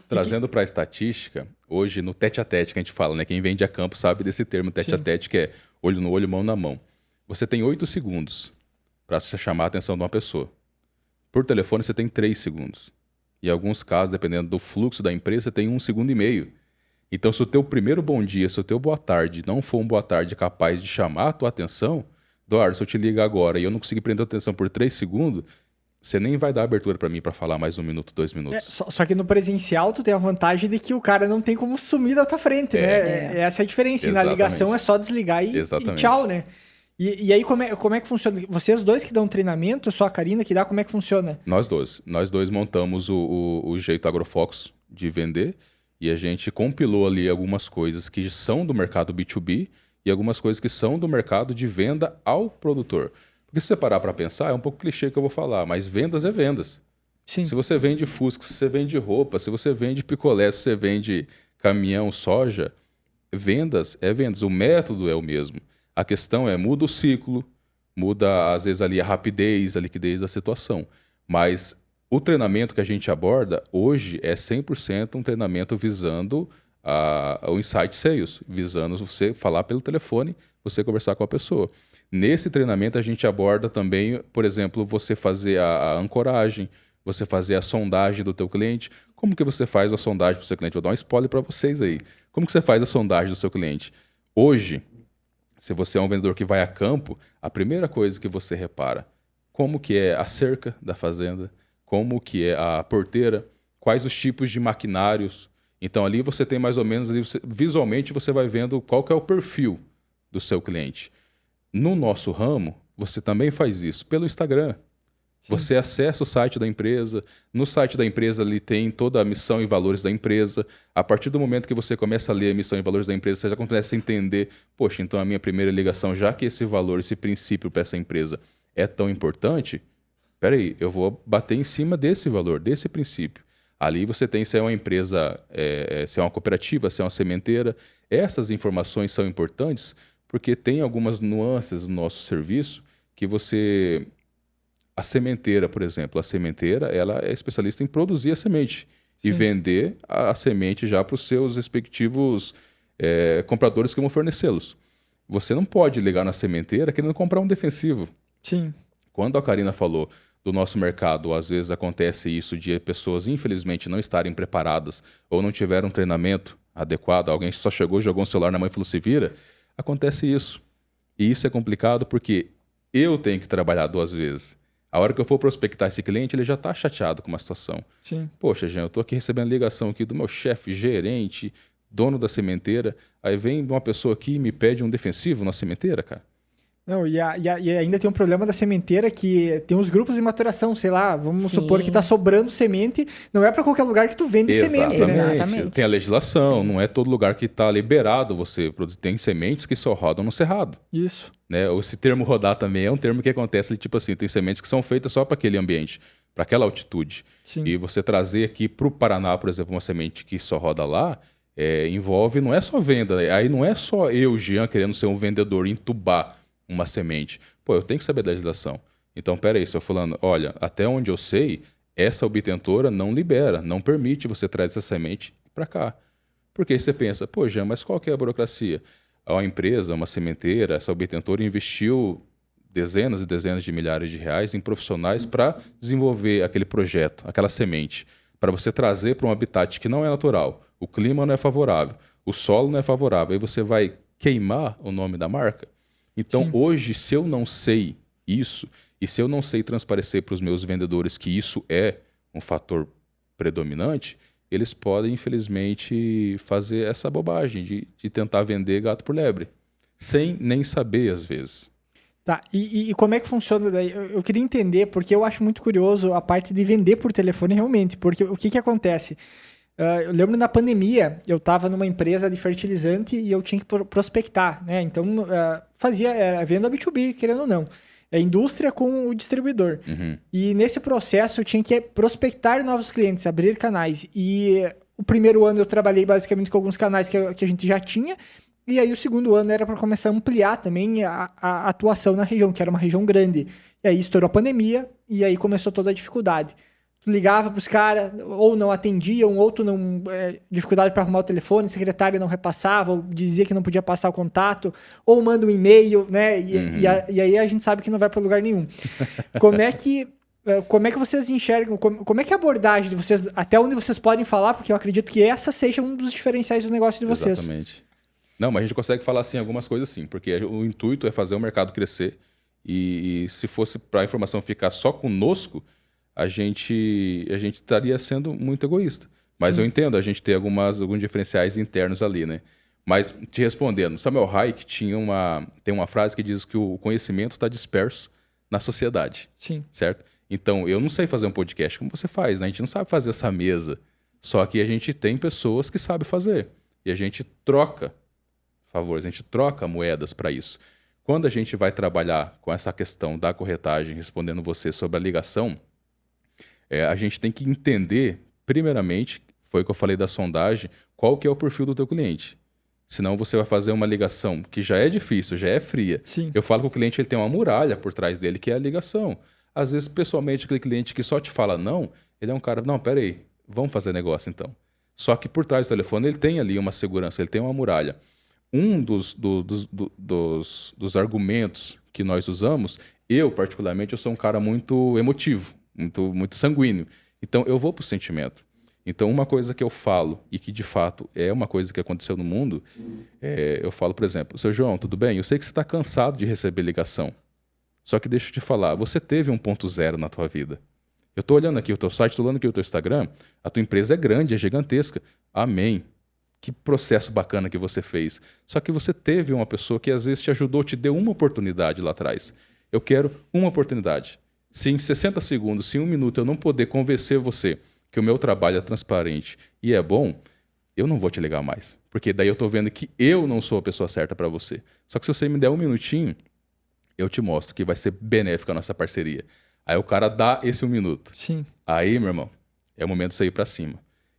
C: Trazendo para a estatística, hoje no tete-a-tete que a gente fala, né? Quem vende a campo sabe desse termo tete-a-tete, que é olho no olho, mão na mão. Você tem 8 segundos para chamar a atenção de uma pessoa. Por telefone, você tem 3 segundos. Em alguns casos, dependendo do fluxo da empresa, você tem 1,5 segundos. Então, se o teu primeiro bom dia, se o teu boa tarde não for um boa tarde capaz de chamar a tua atenção, Eduardo, se eu te ligar agora e eu não conseguir prender a atenção por 3 segundos, você nem vai dar abertura para mim para falar mais 1 minuto, 2 minutos.
A: Só que no presencial, tu tem a vantagem de que o cara não tem como sumir da tua frente, né? Essa é a diferença. E na ligação é só desligar e tchau, né? E aí, como é que funciona? Vocês dois que dão treinamento, só a Karina que dá, como é que funciona?
C: Nós dois montamos o jeito AgroFox de vender e a gente compilou ali algumas coisas que são do mercado B2B e algumas coisas que são do mercado de venda ao produtor. Porque se você parar para pensar, é um pouco clichê que eu vou falar, mas vendas é vendas.
A: Sim.
C: Se você vende Fusca, se você vende roupa, se você vende picolé, se você vende caminhão, soja, vendas é vendas. O método é o mesmo. A questão é, muda o ciclo, muda às vezes ali a rapidez, a liquidez da situação. Mas o treinamento que a gente aborda hoje é 100% um treinamento visando o insight sales, visando você falar pelo telefone, você conversar com a pessoa. Nesse treinamento a gente aborda também, por exemplo, você fazer a ancoragem, você fazer a sondagem do teu cliente. Como que você faz a sondagem do seu cliente? Vou dar um spoiler para vocês aí. Como que você faz a sondagem do seu cliente? Hoje, se você é um vendedor que vai a campo, a primeira coisa que você repara, como que é a cerca da fazenda, como que é a porteira, quais os tipos de maquinários. Então ali você tem mais ou menos, visualmente você vai vendo qual que é o perfil do seu cliente. No nosso ramo, você também faz isso pelo Instagram. Sim. Você acessa o site da empresa, no site da empresa ali tem toda a missão e valores da empresa. A partir do momento que você começa a ler a missão e valores da empresa, você já começa a entender, poxa, então a minha primeira ligação, já que esse valor, esse princípio para essa empresa é tão importante, peraí, eu vou bater em cima desse valor, desse princípio. Ali você tem se é uma empresa, se é uma cooperativa, se é uma sementeira. Essas informações são importantes porque tem algumas nuances no nosso serviço que você... A sementeira, por exemplo, ela é especialista em produzir a semente. Sim. E vender a semente já para os seus respectivos compradores que vão fornecê-los. Você não pode ligar na sementeira querendo comprar um defensivo.
A: Sim.
C: Quando a Karina falou do nosso mercado, às vezes acontece isso de pessoas, infelizmente, não estarem preparadas ou não tiveram um treinamento adequado, alguém só chegou, jogou um celular na mão e falou, se vira, acontece isso. E isso é complicado porque eu tenho que trabalhar 2 vezes. A hora que eu for prospectar esse cliente, ele já está chateado com uma situação.
A: Sim.
C: Poxa, Jean, eu estou aqui recebendo ligação aqui do meu chefe, gerente, dono da sementeira, aí vem uma pessoa aqui e me pede um defensivo na sementeira, cara.
A: Não, e ainda tem um problema da sementeira que tem uns grupos de maturação, sei lá, vamos supor que está sobrando semente, não é para qualquer lugar que tu vende semente, né?
C: Exatamente. Tem a legislação, não é todo lugar que está liberado você produzir. Tem sementes que só rodam no cerrado.
A: Isso.
C: Né? Esse termo rodar também é um termo que acontece, tipo assim, tem sementes que são feitas só para aquele ambiente, para aquela altitude.
A: Sim.
C: E você trazer aqui para o Paraná, por exemplo, uma semente que só roda lá, envolve, não é só venda, aí não é só eu, Jean, querendo ser um vendedor, entubar uma semente. Pô, eu tenho que saber da legislação. Então, peraí, se eu falando, olha, até onde eu sei, essa obtentora não libera, não permite você trazer essa semente para cá. Porque aí você pensa, pô, Jean, mas qual que é a burocracia? Uma empresa, uma sementeira, essa obtentora investiu dezenas e dezenas de milhares de reais em profissionais para desenvolver aquele projeto, aquela semente, para você trazer para um habitat que não é natural. O clima não é favorável, o solo não é favorável. Aí você vai queimar o nome da marca? Então,
A: Sim.
C: hoje, se eu não sei isso, e se eu não sei transparecer para os meus vendedores que isso é um fator predominante, eles podem, infelizmente, fazer essa bobagem de tentar vender gato por lebre, sem nem saber, às vezes.
A: Tá, e como é que funciona daí? Eu queria entender, porque eu acho muito curioso a parte de vender por telefone realmente, porque o que acontece? Eu lembro na pandemia, eu estava numa empresa de fertilizante e eu tinha que prospectar, né? Então, fazia venda B2B, querendo ou não. É indústria com o distribuidor.
C: Uhum.
A: E nesse processo eu tinha que prospectar novos clientes, abrir canais. E o primeiro ano eu trabalhei basicamente com alguns canais que a gente já tinha. E aí o segundo ano era para começar a ampliar também a atuação na região, que era uma região grande. E aí estourou a pandemia e aí começou toda a dificuldade. Tu ligava para os caras, ou não atendiam, ou tu não... dificuldade para arrumar o telefone, secretário não repassava, ou dizia que não podia passar o contato, ou manda um e-mail, né? E aí a gente sabe que não vai para lugar nenhum. Como é que vocês enxergam, como é que é a abordagem de vocês, até onde vocês podem falar, porque eu acredito que essa seja um dos diferenciais do negócio de vocês.
C: Exatamente. Não, mas a gente consegue falar assim algumas coisas sim, porque o intuito é fazer o mercado crescer e se fosse para a informação ficar só conosco, a gente estaria sendo muito egoísta. Mas
A: Sim.
C: eu entendo, a gente tem alguns diferenciais internos ali, né? Mas te respondendo, Samuel Hayek tem uma frase que diz que o conhecimento está disperso na sociedade,
A: Sim.
C: certo? Então, eu não sei fazer um podcast como você faz, né? A gente não sabe fazer essa mesa, só que a gente tem pessoas que sabem fazer e a gente troca favores, a gente troca moedas para isso. Quando a gente vai trabalhar com essa questão da corretagem, respondendo você sobre a ligação, a gente tem que entender, primeiramente, foi o que eu falei da sondagem, qual que é o perfil do teu cliente. Senão você vai fazer uma ligação que já é difícil, já é fria.
A: Sim.
C: Eu falo que o cliente ele tem uma muralha por trás dele, que é a ligação. Às vezes, pessoalmente, aquele cliente que só te fala não, ele é um cara, não, peraí, vamos fazer negócio então. Só que por trás do telefone ele tem ali uma segurança, ele tem uma muralha. Um dos argumentos que nós usamos, eu particularmente, eu sou um cara muito emotivo, muito sanguíneo. Então eu vou pro sentimento. Então uma coisa que eu falo, e que de fato é uma coisa que aconteceu no mundo, eu falo, por exemplo, seu João, tudo bem? Eu sei que você está cansado de receber ligação. Só que deixa eu te falar, você teve 1.0 na tua vida. Eu estou olhando aqui o teu site, estou olhando aqui o teu Instagram, a tua empresa é grande, é gigantesca. Amém. Que processo bacana que você fez. Só que você teve uma pessoa que às vezes te ajudou, te deu uma oportunidade lá atrás. Eu quero uma oportunidade. Se em 60 segundos, se em 1 minuto eu não poder convencer você que o meu trabalho é transparente e é bom, eu não vou te ligar mais. Porque daí eu estou vendo que eu não sou a pessoa certa para você. Só que se você me der 1 minutinho, eu te mostro que vai ser benéfica a nossa parceria. Aí o cara dá esse 1 minuto.
A: Sim.
C: Aí, meu irmão, é o momento de sair para cima.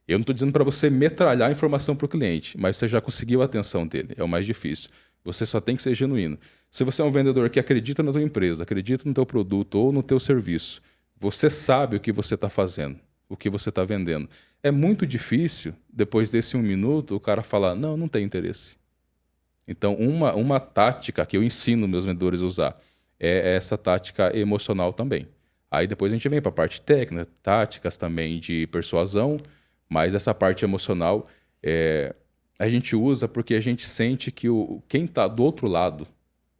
C: Eu não estou dizendo para você metralhar a informação para o cliente, mas você já conseguiu a atenção dele. É o mais difícil. Você só tem que ser genuíno. Se você é um vendedor que acredita na tua empresa, acredita no teu produto ou no teu serviço, você sabe o que você está fazendo, o que você está vendendo. É muito difícil, depois desse 1 minuto, o cara falar, não tem interesse. Então, uma tática que eu ensino meus vendedores a usar é essa tática emocional também. Aí depois a gente vem para a parte técnica, táticas também de persuasão, mas essa parte emocional a gente usa porque a gente sente que quem está do outro lado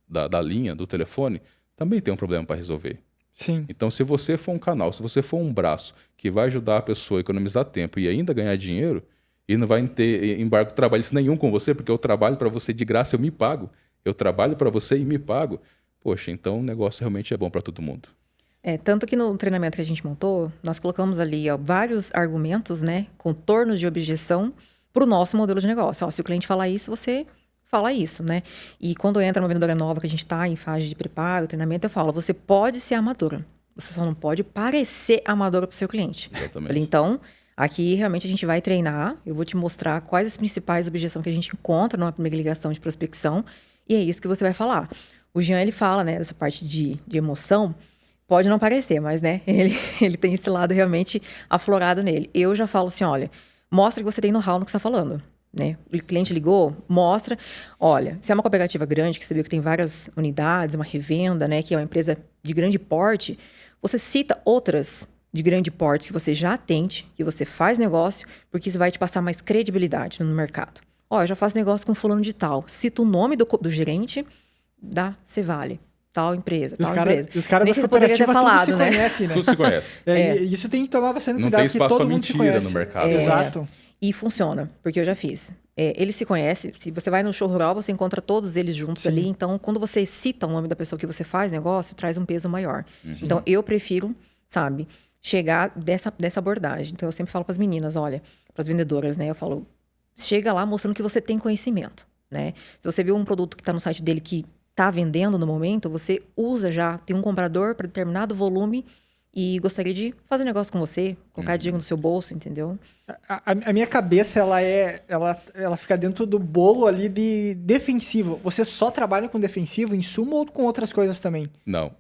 C: da linha, do telefone, também tem um problema para resolver.
A: Sim.
C: Então, se você for um canal, se você for um braço que vai ajudar a pessoa a economizar tempo e ainda ganhar dinheiro, e não vai ter embargo trabalhista nenhum com você, porque eu trabalho para você de graça, eu me pago. Eu trabalho para você e me pago. Poxa, então o negócio realmente é bom para todo mundo.
B: Tanto que no treinamento que a gente montou, nós colocamos ali vários argumentos, né, contornos de objeção para o nosso modelo de negócio. Se o cliente falar isso, você fala isso, né? E quando entra uma vendedora nova que a gente está em fase de preparo, treinamento, eu falo, você pode ser amadora, você só não pode parecer amadora para o seu cliente.
C: Exatamente.
B: Falei, então, aqui realmente a gente vai treinar, eu vou te mostrar quais as principais objeções que a gente encontra numa primeira ligação de prospecção, e é isso que você vai falar. O Jean, ele fala, né, dessa parte de emoção. Pode não parecer, mas, né, ele tem esse lado realmente aflorado nele. Eu já falo assim, olha, mostra que você tem know-how no que você está falando. né? O cliente ligou, mostra, olha, se é uma cooperativa grande, que você viu que tem várias unidades, uma revenda, né, que é uma empresa de grande porte, você cita outras de grande porte que você já atende, que você faz negócio, porque isso vai te passar mais credibilidade no mercado. Ó, eu já faço negócio com fulano de tal. Cita o nome do gerente da Cevale. Tal empresa, tal empresa.
A: Os caras
B: Nem
A: da
B: se poderia ter
A: cooperativa
B: falado,
A: tudo se
B: né?
A: conhece, né?
C: Tudo se conhece.
A: E isso tem que tomar bastante
C: Não
A: cuidado,
C: tem
A: porque
C: espaço
A: todo
C: pra
A: mundo se
C: mentira
A: conhece.
C: no mercado.
A: Exato.
B: E funciona, porque eu já fiz. Eles se conhecem. Se você vai no show rural, você encontra todos eles juntos ali. Então, quando você cita o nome da pessoa que você faz negócio, traz um peso maior. Então, eu prefiro, sabe, chegar dessa abordagem. Então, eu sempre falo para as meninas, olha, para as vendedoras, né? Eu falo, chega lá mostrando que você tem conhecimento, né? Se você viu um produto que está no site dele que está vendendo no momento, você usa já, tem um comprador para determinado volume e gostaria de fazer negócio com você, colocar dinheiro no seu bolso, entendeu?
A: A minha cabeça, ela fica dentro do bolo ali de defensivo. Você só trabalha com defensivo, insumo ou com outras coisas também?
C: Não.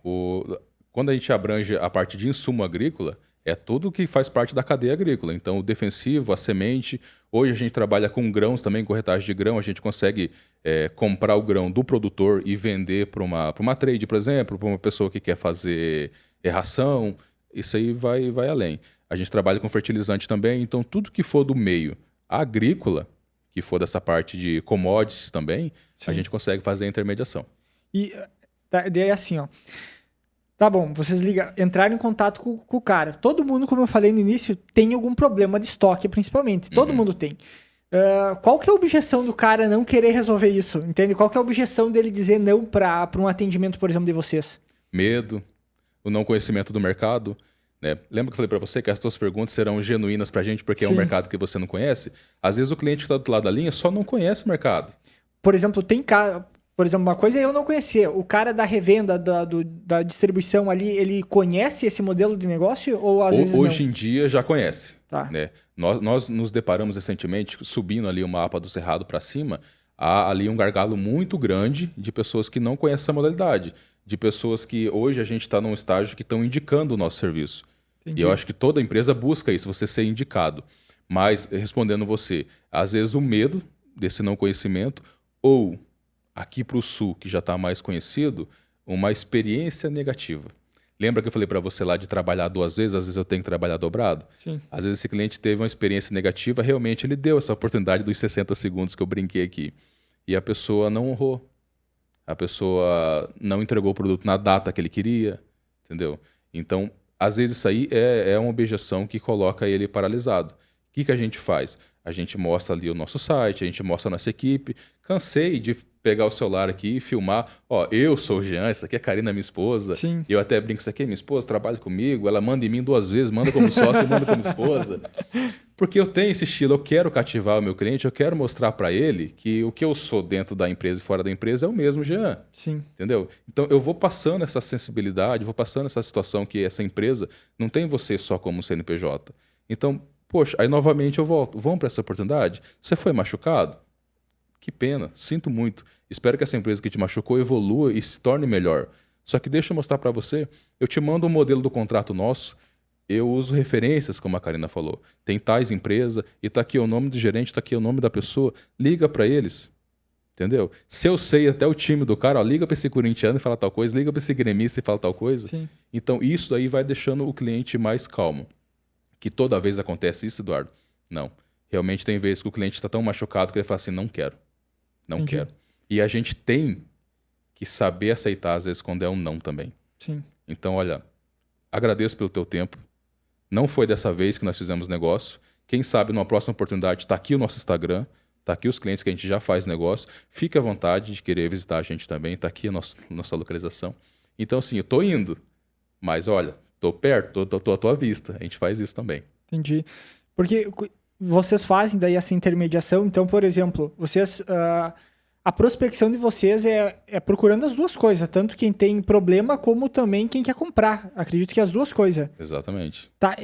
C: Quando a gente abrange a parte de insumo agrícola, é tudo que faz parte da cadeia agrícola. Então, o defensivo, a semente. Hoje a gente trabalha com grãos também, corretagem de grão. A gente consegue comprar o grão do produtor e vender para uma trade, por exemplo, para uma pessoa que quer fazer ração. Isso aí vai além. A gente trabalha com fertilizante também. Então, tudo que for do meio agrícola, que for dessa parte de commodities também, a gente consegue fazer a intermediação.
A: E daí assim, ó. Tá bom, vocês entraram em contato com o cara. Todo mundo, como eu falei no início, tem algum problema de estoque, principalmente. Todo mundo tem. Qual que é a objeção do cara não querer resolver isso? Entende? Qual que é a objeção dele dizer não para um atendimento, por exemplo, de vocês?
C: Medo, o não conhecimento do mercado. Né? Lembra que eu falei para você que as suas perguntas serão genuínas para a gente porque é um mercado que você não conhece? Às vezes o cliente que está do outro lado da linha só não conhece o mercado.
A: Por exemplo, Por exemplo, uma coisa é eu não conhecer. O cara da revenda, da distribuição ali, ele conhece esse modelo de negócio ou às vezes não?
C: Hoje em dia já conhece.
A: Tá.
C: Né? Nós nos deparamos recentemente, subindo ali o mapa do Cerrado para cima, há ali um gargalo muito grande de pessoas que não conhecem essa modalidade. De pessoas que hoje a gente está num estágio que estão indicando o nosso serviço. Entendi. E eu acho que toda empresa busca isso, você ser indicado. Mas, respondendo você, às vezes o medo desse não conhecimento ou... aqui para o sul, que já está mais conhecido, uma experiência negativa. Lembra que eu falei para você lá de trabalhar 2 vezes, às vezes eu tenho que trabalhar dobrado?
A: Sim.
C: Às vezes esse cliente teve uma experiência negativa, realmente ele deu essa oportunidade dos 60 segundos que eu brinquei aqui. E a pessoa não honrou. A pessoa não entregou o produto na data que ele queria, entendeu? Então, às vezes isso aí é uma objeção que coloca ele paralisado. O que a gente faz? A gente mostra ali o nosso site, a gente mostra a nossa equipe. Cansei de pegar o celular aqui e filmar. Ó, eu sou o Jean, essa aqui é a Karina, minha esposa.
A: Sim.
C: Eu até brinco, isso aqui é minha esposa, trabalha comigo, ela manda em mim 2 vezes, manda como sócio e manda como esposa. Porque eu tenho esse estilo, eu quero cativar o meu cliente, eu quero mostrar para ele que o que eu sou dentro da empresa e fora da empresa é o mesmo Jean.
A: Sim.
C: Entendeu? Então eu vou passando essa sensibilidade, vou passando essa situação que essa empresa não tem você só como CNPJ. Então, poxa, aí novamente eu volto. Vamos para essa oportunidade? Você foi machucado? Que pena, sinto muito. Espero que essa empresa que te machucou evolua e se torne melhor. Só que deixa eu mostrar para você, eu te mando um modelo do contrato nosso, eu uso referências, como a Karina falou. Tem tais empresa, e tá aqui o nome do gerente, tá aqui o nome da pessoa. Liga para eles, entendeu? Se eu sei até o time do cara, ó, liga para esse corintiano e fala tal coisa, liga para esse gremista e fala tal coisa.
A: Sim.
C: Então isso aí vai deixando o cliente mais calmo. Que toda vez acontece isso, Eduardo? Não. Realmente tem vezes que o cliente está tão machucado que ele fala assim, não quero. Não
A: Entendi.
C: quero. E a gente tem que saber aceitar, às vezes, quando é um não também.
A: Sim.
C: Então, olha, agradeço pelo teu tempo. Não foi dessa vez que nós fizemos negócio. Quem sabe, numa próxima oportunidade, está aqui o nosso Instagram, está aqui os clientes que a gente já faz negócio. Fique à vontade de querer visitar a gente também, está aqui a nossa localização. Então, assim, eu estou indo, mas olha, estou perto, estou à tua vista. A gente faz isso também.
A: Entendi. Porque vocês fazem daí essa intermediação, então, por exemplo, vocês... a prospecção de vocês é procurando as duas coisas, tanto quem tem problema como também quem quer comprar. Acredito que as duas coisas.
C: Exatamente.
A: Tá,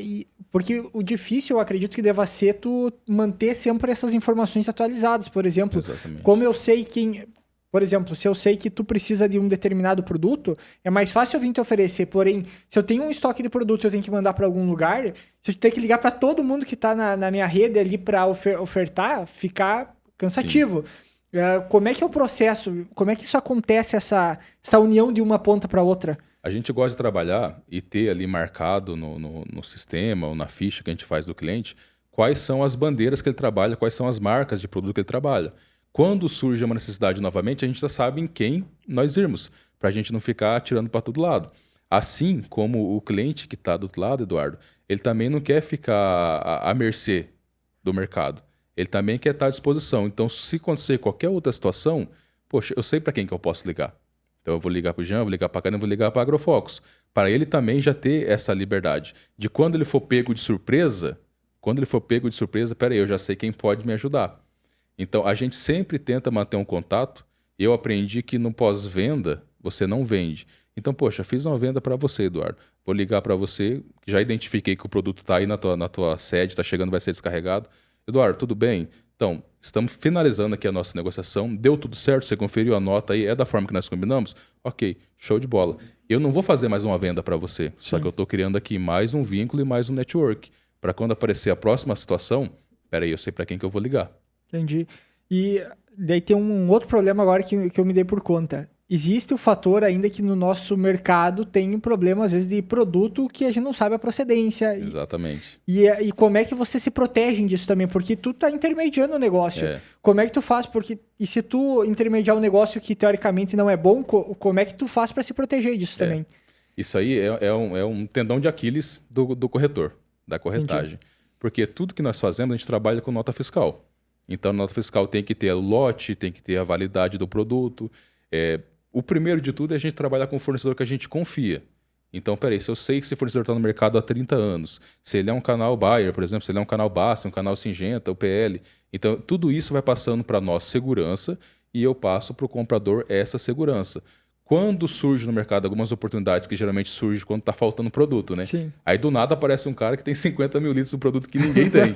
A: porque o difícil, eu acredito que deva ser tu manter sempre essas informações atualizadas. Por exemplo,
C: Exatamente.
A: como eu sei quem... Por exemplo, se eu sei que tu precisa de um determinado produto, é mais fácil eu vir te oferecer. Porém, se eu tenho um estoque de produto e eu tenho que mandar para algum lugar, se eu tenho que ligar para todo mundo que tá na minha rede ali para ofertar, fica cansativo. Como é que é o processo? Como é que isso acontece, essa união de uma ponta para outra?
C: A gente gosta de trabalhar e ter ali marcado no sistema ou na ficha que a gente faz do cliente quais são as bandeiras que ele trabalha, quais são as marcas de produto que ele trabalha. Quando surge uma necessidade novamente, a gente já sabe em quem nós irmos, para a gente não ficar atirando para todo lado. Assim como o cliente que está do outro lado, Eduardo, ele também não quer ficar à mercê do mercado. Ele também quer estar à disposição. Então, se acontecer qualquer outra situação, poxa, eu sei para quem que eu posso ligar. Então, eu vou ligar para o Jean, vou ligar para a Karen, vou ligar para a Agrofocus. Para ele também já ter essa liberdade. De quando ele for pego de surpresa, peraí, eu já sei quem pode me ajudar. Então, a gente sempre tenta manter um contato. Eu aprendi que no pós-venda, você não vende. Então, poxa, fiz uma venda para você, Eduardo. Vou ligar para você, já identifiquei que o produto está aí na tua sede, está chegando, vai ser descarregado. Eduardo, tudo bem? Então, estamos finalizando aqui a nossa negociação. Deu tudo certo? Você conferiu a nota aí? É da forma que nós combinamos? Ok, show de bola. Eu não vou fazer mais uma venda para você, só que eu estou criando aqui mais um vínculo e mais um network. Para quando aparecer a próxima situação, peraí, eu sei para quem que eu vou ligar.
A: Entendi. E daí tem um outro problema agora que eu me dei por conta. Existe o fator ainda que no nosso mercado tem um problema, às vezes, de produto que a gente não sabe a procedência.
C: Exatamente.
A: E como é que você se protege disso também? Porque tu tá intermediando o negócio. Como é que tu faz? E se tu intermediar um negócio que teoricamente não é bom, como é que tu faz para se proteger disso também?
C: Isso aí é um tendão de Aquiles do corretor, da corretagem. Entendi. Porque tudo que nós fazemos, a gente trabalha com nota fiscal. Então, a nota fiscal tem que ter o lote, tem que ter a validade do produto. O primeiro de tudo é a gente trabalhar com um fornecedor que a gente confia. Então, peraí, se eu sei que esse fornecedor está no mercado há 30 anos, se ele é um canal Bayer, por exemplo, se ele é um canal Basta, um canal Syngenta, UPL, então tudo isso vai passando para nós segurança e eu passo para o comprador essa segurança. Quando surge no mercado algumas oportunidades, que geralmente surge quando está faltando produto, né?
A: Sim.
C: Aí do nada aparece um cara que tem 50 mil litros do produto que ninguém tem.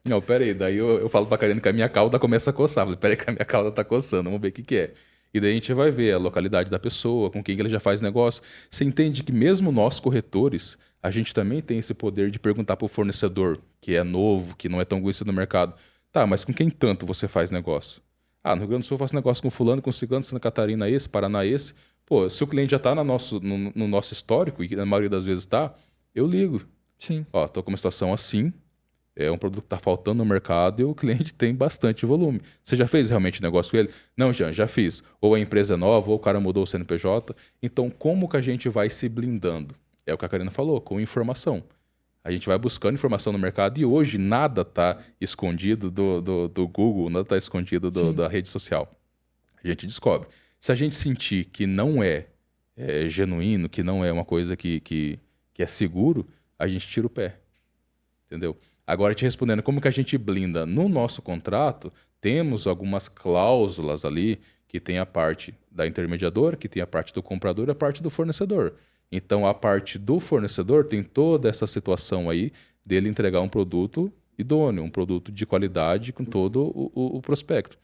C: Não, peraí, daí eu falo para a Karine que a minha cauda começa a coçar. Falei, peraí que a minha cauda está coçando, vamos ver o que é. E daí a gente vai ver a localidade da pessoa, com quem ele já faz negócio. Você entende que mesmo nós, corretores, a gente também tem esse poder de perguntar para o fornecedor, que é novo, que não é tão conhecido no mercado. Tá, mas com quem tanto você faz negócio? Ah, no Rio Grande do Sul eu faço negócio com fulano, com ciclano, Santa Catarina esse, Paraná esse. Pô, se o cliente já está no nosso histórico, e na maioria das vezes está, eu ligo.
A: Sim.
C: Ó, tô com uma situação assim, é um produto que está faltando no mercado e o cliente tem bastante volume. Você já fez realmente negócio com ele? Não, Jean, já fiz. Ou a empresa é nova, ou o cara mudou o CNPJ. Então, como que a gente vai se blindando? É o que a Karina falou, com informação. A gente vai buscando informação no mercado e hoje nada está escondido do Google, nada está escondido da rede social. A gente descobre. Se a gente sentir que não é genuíno, que não é uma coisa que é seguro, a gente tira o pé. Entendeu? Agora, te respondendo, como que a gente blinda? No nosso contrato, temos algumas cláusulas ali que tem a parte da intermediadora, que tem a parte do comprador e a parte do fornecedor. Então, a parte do fornecedor tem toda essa situação aí dele entregar um produto idôneo, um produto de qualidade com todo o prospecto.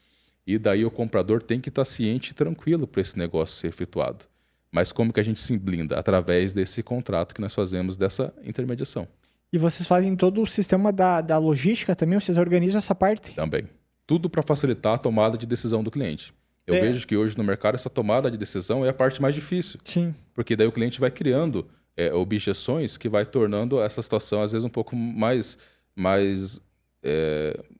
C: E daí o comprador tem que estar ciente e tranquilo para esse negócio ser efetuado. Mas como que a gente se blinda? Através desse contrato que nós fazemos dessa intermediação.
A: E vocês fazem todo o sistema da logística também? Vocês organizam essa parte?
C: Também. Tudo para facilitar a tomada de decisão do cliente. Eu vejo que hoje no mercado essa tomada de decisão é a parte mais difícil.
A: Sim.
C: Porque daí o cliente vai criando objeções que vai tornando essa situação às vezes um pouco mais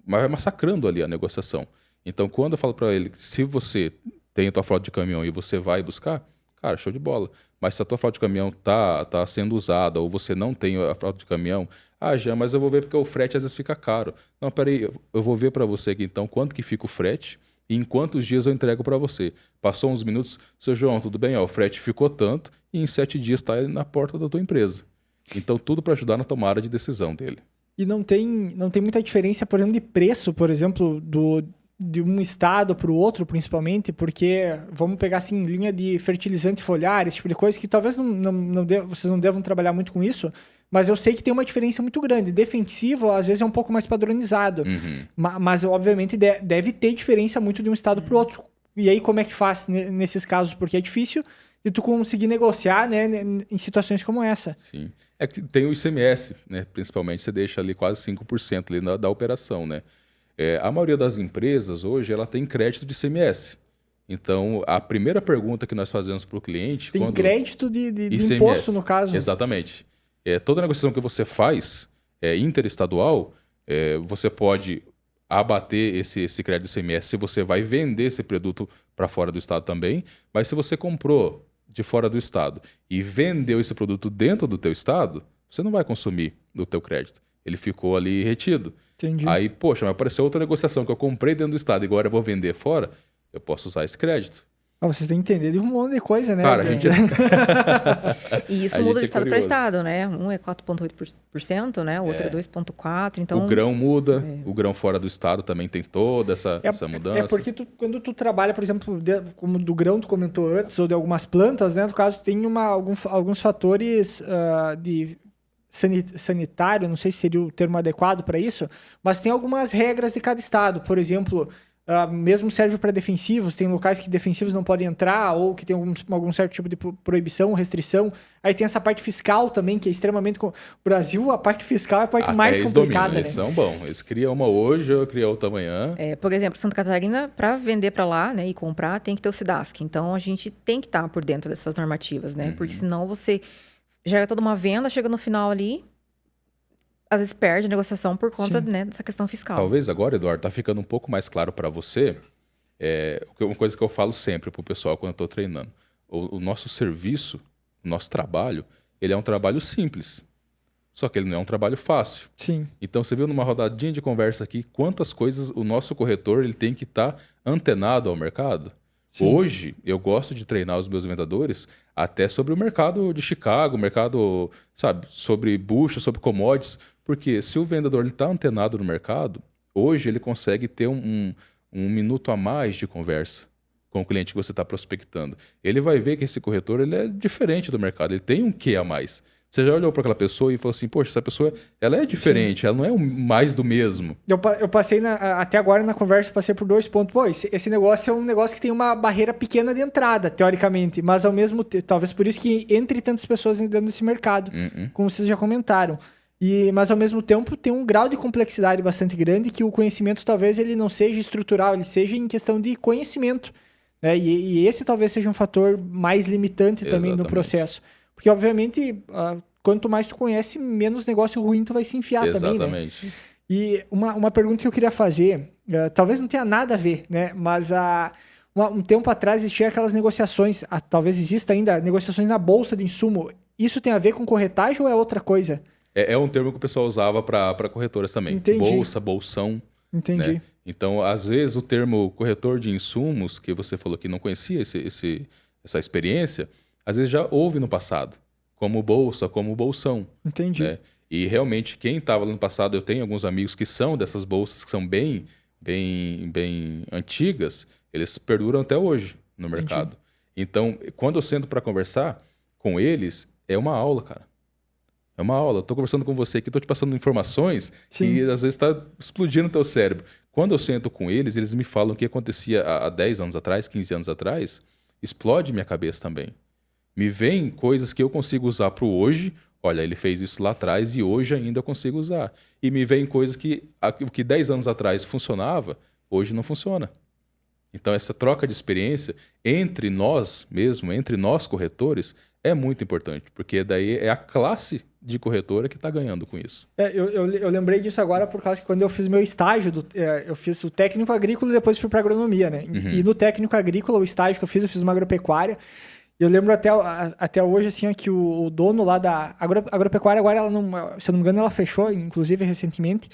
C: massacrando ali a negociação. Então, quando eu falo para ele que se você tem a tua frota de caminhão e você vai buscar, cara, show de bola. Mas se a tua frota de caminhão tá sendo usada ou você não tem a frota de caminhão, já, mas eu vou ver porque o frete às vezes fica caro. Não, peraí, eu vou ver para você aqui então quanto que fica o frete e em quantos dias eu entrego para você. Passou uns minutos, seu João, tudo bem? O frete ficou tanto e em 7 dias está na porta da tua empresa. Então, tudo para ajudar na tomada de decisão dele.
A: E não tem muita diferença, por exemplo, de preço, por exemplo, de um estado para o outro, principalmente, porque vamos pegar assim, linha de fertilizante foliar, esse tipo de coisa, que talvez vocês não devam trabalhar muito com isso, mas eu sei que tem uma diferença muito grande. Defensivo, às vezes, é um pouco mais padronizado, mas obviamente deve ter diferença muito de um estado para o outro. E aí, como é que faz nesses casos? Porque é difícil de tu conseguir negociar, né, em situações como essa.
C: Sim. É que tem o ICMS, né, principalmente, você deixa ali quase 5% ali da operação, né? A maioria das empresas hoje, ela tem crédito de ICMS. Então, a primeira pergunta que nós fazemos para o cliente...
A: Tem crédito de imposto, no caso.
C: Exatamente. Toda negociação que você faz, interestadual, você pode abater esse crédito de ICMS se você vai vender esse produto para fora do estado também, mas se você comprou de fora do estado e vendeu esse produto dentro do teu estado, você não vai consumir do teu crédito. Ele ficou ali retido.
A: Entendi.
C: Aí, poxa, mas apareceu outra negociação que eu comprei dentro do estado e agora eu vou vender fora, eu posso usar esse crédito.
A: Vocês têm que entender de um monte de coisa, né?
C: Cara, a gente...
B: E isso muda de estado para estado, né? Um é 4,8%, né? O outro é 2,4%. Então...
C: O grão muda, o grão fora do estado também tem toda essa mudança.
A: Porque quando tu trabalha, por exemplo, como do grão tu comentou antes, ou de algumas plantas, né? No caso, tem alguns fatores de sanitário, não sei se seria o termo adequado para isso, mas tem algumas regras de cada estado. Por exemplo... mesmo serve para defensivos, tem locais que defensivos não podem entrar ou que tem algum certo tipo de proibição, restrição. Aí tem essa parte fiscal também, que é extremamente... O Brasil, a parte fiscal é a parte mais complicada, né?
C: Eles são bons. Eles criam uma hoje, eu crio outra amanhã.
B: Por exemplo, Santa Catarina, para vender para lá, né, e comprar, tem que ter o SIDASC. Então, a gente tem que estar por dentro dessas normativas, né? Porque senão você gera toda uma venda, chega no final ali... às vezes perde a negociação por conta, né, dessa questão fiscal.
C: Talvez agora, Eduardo, tá ficando um pouco mais claro para você, uma coisa que eu falo sempre pro pessoal quando eu tô treinando. O nosso serviço, o nosso trabalho, ele é um trabalho simples. Só que ele não é um trabalho fácil.
A: Sim.
C: Então, você viu numa rodadinha de conversa aqui, quantas coisas o nosso corretor ele tem que estar antenado ao mercado. Sim. Hoje, eu gosto de treinar os meus vendedores até sobre o mercado de Chicago, mercado, sabe, sobre bucha, sobre commodities. Porque se o vendedor está antenado no mercado, hoje ele consegue ter um minuto a mais de conversa com o cliente que você está prospectando. Ele vai ver que esse corretor ele é diferente do mercado, ele tem um quê a mais. Você já olhou para aquela pessoa e falou assim, poxa, essa pessoa ela é diferente, sim, ela não é mais do mesmo.
A: Eu passei, até agora na conversa, passei por 2 pontos. Pô, esse negócio é um negócio que tem uma barreira pequena de entrada, teoricamente, mas ao mesmo tempo, talvez por isso que entre tantas pessoas dentro desse mercado, como vocês já comentaram. Mas ao mesmo tempo tem um grau de complexidade bastante grande que o conhecimento talvez ele não seja estrutural, ele seja em questão de conhecimento, né? E esse talvez seja um fator mais limitante também no processo. Porque obviamente, quanto mais tu conhece, menos negócio ruim tu vai se enfiar também, né? E uma pergunta que eu queria fazer, talvez não tenha nada a ver, né? Mas um tempo atrás existiam aquelas negociações, talvez exista ainda, negociações na bolsa de insumo. Isso tem a ver com corretagem ou é outra coisa?
C: É um termo que o pessoal usava para corretoras também.
A: Entendi.
C: Bolsa, bolsão.
A: Entendi.
C: Né? Então, às vezes, o termo corretor de insumos, que você falou que não conhecia essa experiência, às vezes já houve no passado, como bolsa, como bolsão.
A: Entendi.
C: Né? E realmente, quem estava lá no passado, eu tenho alguns amigos que são dessas bolsas, que são bem antigas, eles perduram até hoje no mercado. Então, quando eu sento para conversar com eles, é uma aula, cara. É uma aula. Eu tô conversando com você aqui, tô te passando informações que às vezes está explodindo no teu cérebro. Quando eu sento com eles, eles me falam o que acontecia há 10 anos atrás, 15 anos atrás, explode minha cabeça também. Me vem coisas que eu consigo usar pro hoje. Olha, ele fez isso lá atrás e hoje ainda eu consigo usar. E me vem coisas que 10 anos atrás funcionava, hoje não funciona. Então essa troca de experiência entre nós mesmo, entre nós corretores, é muito importante, porque daí é a classe de corretora que está ganhando com isso.
A: Eu lembrei disso agora por causa que quando eu fiz meu estágio, eu fiz o técnico agrícola e depois fui para agronomia, né? E no técnico agrícola, o estágio que eu fiz uma agropecuária. Eu lembro até hoje, assim, que o dono lá da agropecuária, agora ela não, se eu não me engano, ela fechou, inclusive recentemente,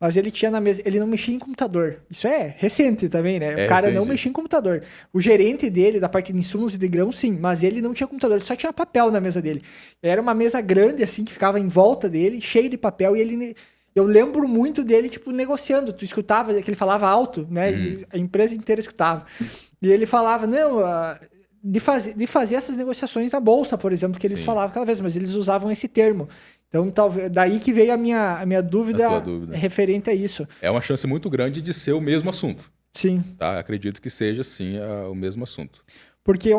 A: mas ele tinha na mesa, ele não mexia em computador. Isso é recente também, né? O cara não mexia em computador. O gerente dele, da parte de insumos e de grão, sim, mas ele não tinha computador, ele só tinha papel na mesa dele. Era uma mesa grande, assim, que ficava em volta dele, cheio de papel, e ele... Eu lembro muito dele, tipo, negociando. Tu escutava que ele falava alto, né? E a empresa inteira escutava. E ele falava, não... De fazer essas negociações na bolsa, por exemplo, que eles falavam cada vez, mas eles usavam esse termo. Então, talvez daí que veio a minha dúvida referente a isso.
C: É uma chance muito grande de ser o mesmo assunto.
A: Sim.
C: Tá? Acredito que seja, sim, o mesmo assunto.
A: Porque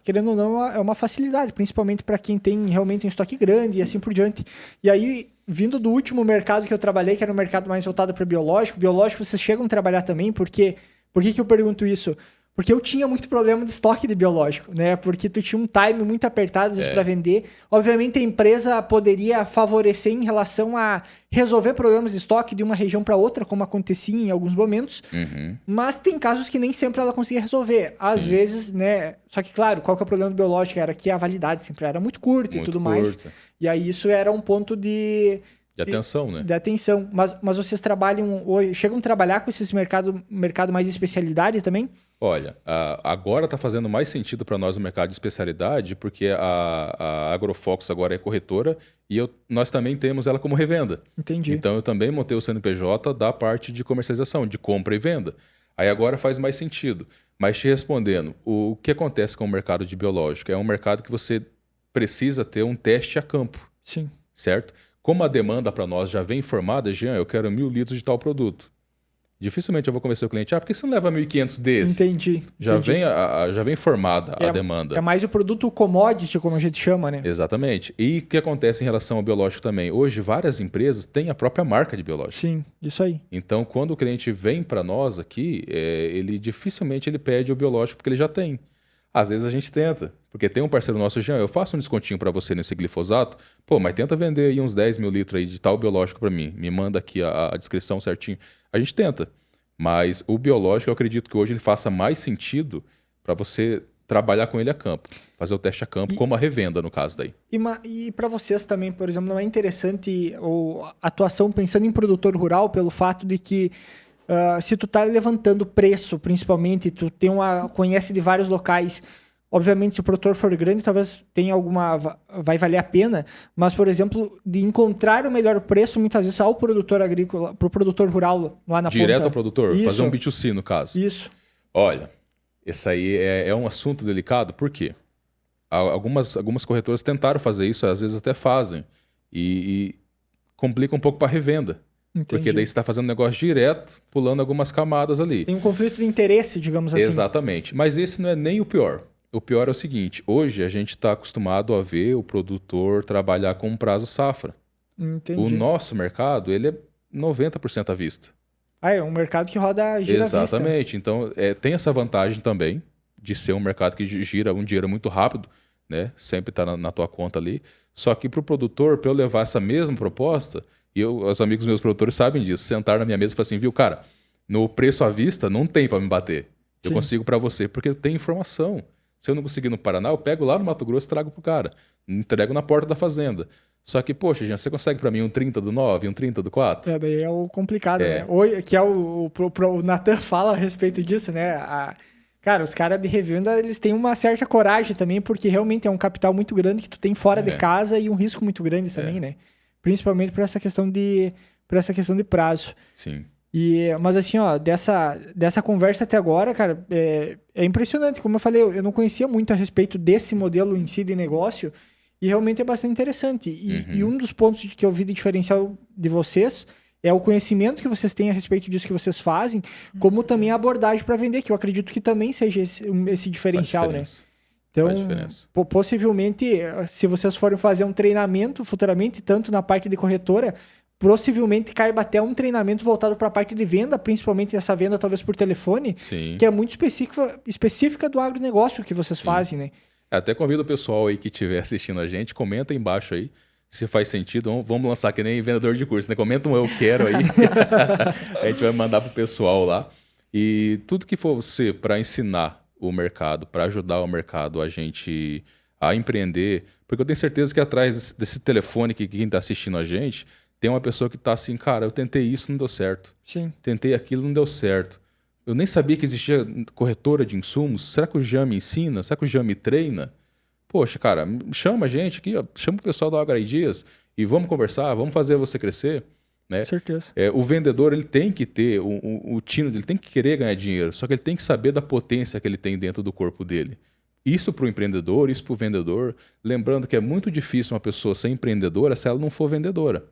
A: querendo ou não, é uma facilidade, principalmente para quem tem realmente um estoque grande e assim por diante. E aí, vindo do último mercado que eu trabalhei, que era um mercado mais voltado para biológico, vocês chegam a trabalhar também, porque... Por que eu pergunto isso? Porque eu tinha muito problema de estoque de biológico, né? Porque tu tinha um time muito apertado, às vezes, para vender. Obviamente, a empresa poderia favorecer em relação a resolver problemas de estoque de uma região para outra, como acontecia em alguns momentos. Mas tem casos que nem sempre ela conseguia resolver. Às vezes, né? Só que, claro, qual que é o problema do biológico? Era que a validade sempre era muito curta e tudo mais. E aí, isso era um ponto de atenção, né? De atenção. Mas vocês trabalham hoje, chegam a trabalhar com esses mercado mais de especialidade também?
C: Olha, agora está fazendo mais sentido para nós o mercado de especialidade, porque a Agrofox agora é corretora e nós também temos ela como revenda.
A: Entendi.
C: Então eu também montei o CNPJ da parte de comercialização, de compra e venda. Aí agora faz mais sentido. Mas te respondendo, o que acontece com o mercado de biológico? É um mercado que você precisa ter um teste a campo.
A: Sim.
C: Certo? Como a demanda para nós já vem informada, Jean, eu quero 1.000 litros de tal produto. Dificilmente eu vou convencer o cliente, por que você não leva 1.500 desse?
A: Entendi.
C: Já vem formada a demanda.
A: É mais o produto commodity, como a gente chama, né?
C: Exatamente. E o que acontece em relação ao biológico também? Hoje, várias empresas têm a própria marca de biológico.
A: Sim, isso aí.
C: Então, quando o cliente vem para nós aqui, ele dificilmente ele pede o biológico porque ele já tem. Às vezes a gente tenta, porque tem um parceiro nosso, Jean, eu faço um descontinho para você nesse glifosato, mas tenta vender aí uns 10 mil litros aí de tal biológico para mim, me manda aqui a descrição certinho. A gente tenta, mas o biológico eu acredito que hoje ele faça mais sentido para você trabalhar com ele a campo, fazer o teste a campo, como a revenda no caso daí.
A: E para vocês também, por exemplo, não é interessante a atuação pensando em produtor rural pelo fato de que se tu tá levantando preço, principalmente, tu conhece de vários locais, obviamente se o produtor for grande, talvez tenha vai valer a pena, mas, por exemplo, de encontrar o melhor preço, muitas vezes ao produtor agrícola, pro produtor rural lá na ponta.
C: Direto ao produtor,
A: Isso.
C: fazer um B2C no caso.
A: Isso.
C: Olha, esse aí é um assunto delicado, por quê? Algumas corretoras tentaram fazer isso, às vezes até fazem, e complica um pouco para revenda.
A: Entendi.
C: Porque daí você está fazendo negócio direto, pulando algumas camadas ali.
A: Tem um conflito de interesse, digamos assim.
C: Exatamente. Mas esse não é nem o pior. O pior é o seguinte, hoje a gente está acostumado a ver o produtor trabalhar com um prazo safra.
A: Entendi.
C: O nosso mercado, ele é 90% à vista.
A: É um mercado que gira
C: Exatamente.
A: à vista.
C: Então, tem essa vantagem também de ser um mercado que gira um dinheiro muito rápido, né? Sempre está na tua conta ali. Só que para o produtor, para eu levar essa mesma proposta... E os amigos meus produtores sabem disso. Sentaram na minha mesa e falaram assim, viu, cara, no preço à vista não tem para me bater. Eu
A: Sim.
C: consigo para você, porque eu tenho informação. Se eu não conseguir no Paraná, eu pego lá no Mato Grosso e trago pro cara. Entrego na porta da fazenda. Só que, poxa, Jean, você consegue para mim um 30 do 9, um 30 do 4?
A: Daí é o complicado, né? Que é o Natan fala a respeito disso, né? Cara, os caras de revenda, eles têm uma certa coragem também, porque realmente é um capital muito grande que tu tem fora de casa e um risco muito grande também, né? Principalmente por essa questão de prazo.
C: Sim.
A: Mas assim, ó, dessa conversa até agora, cara, é impressionante. Como eu falei, eu não conhecia muito a respeito desse modelo em si de negócio e realmente é bastante interessante. E um dos pontos que eu vi de diferencial de vocês é o conhecimento que vocês têm a respeito disso que vocês fazem, como também a abordagem para vender, que eu acredito que também seja esse diferencial, né? Então, possivelmente, se vocês forem fazer um treinamento futuramente, tanto na parte de corretora, possivelmente caiba até um treinamento voltado para a parte de venda, principalmente essa venda talvez por telefone,
C: Sim.
A: que é muito específica do agronegócio que vocês fazem, né?
C: Até convido o pessoal aí que estiver assistindo a gente, comenta aí embaixo aí se faz sentido. Vamos lançar que nem vendedor de curso, né? Comenta um eu quero aí. A gente vai mandar pro pessoal lá. E tudo que for você para ensinar o mercado, para ajudar o mercado a gente a empreender, porque eu tenho certeza que atrás desse telefone que quem está assistindo a gente, tem uma pessoa que está assim, cara, eu tentei isso, não deu certo.
A: Sim.
C: Tentei aquilo, não deu certo. Eu nem sabia que existia corretora de insumos. Será que o Jean me ensina? Será que o Jean me treina? Poxa, cara, chama a gente aqui, ó, chama o pessoal da AgroIdeas e vamos conversar, vamos fazer você crescer. Né?
A: Certeza.
C: O vendedor, ele tem que ter o tino dele, tem que querer ganhar dinheiro, só que ele tem que saber da potência que ele tem dentro do corpo dele. Isso para o empreendedor, isso para o vendedor. Lembrando que é muito difícil uma pessoa ser empreendedora se ela não for vendedora.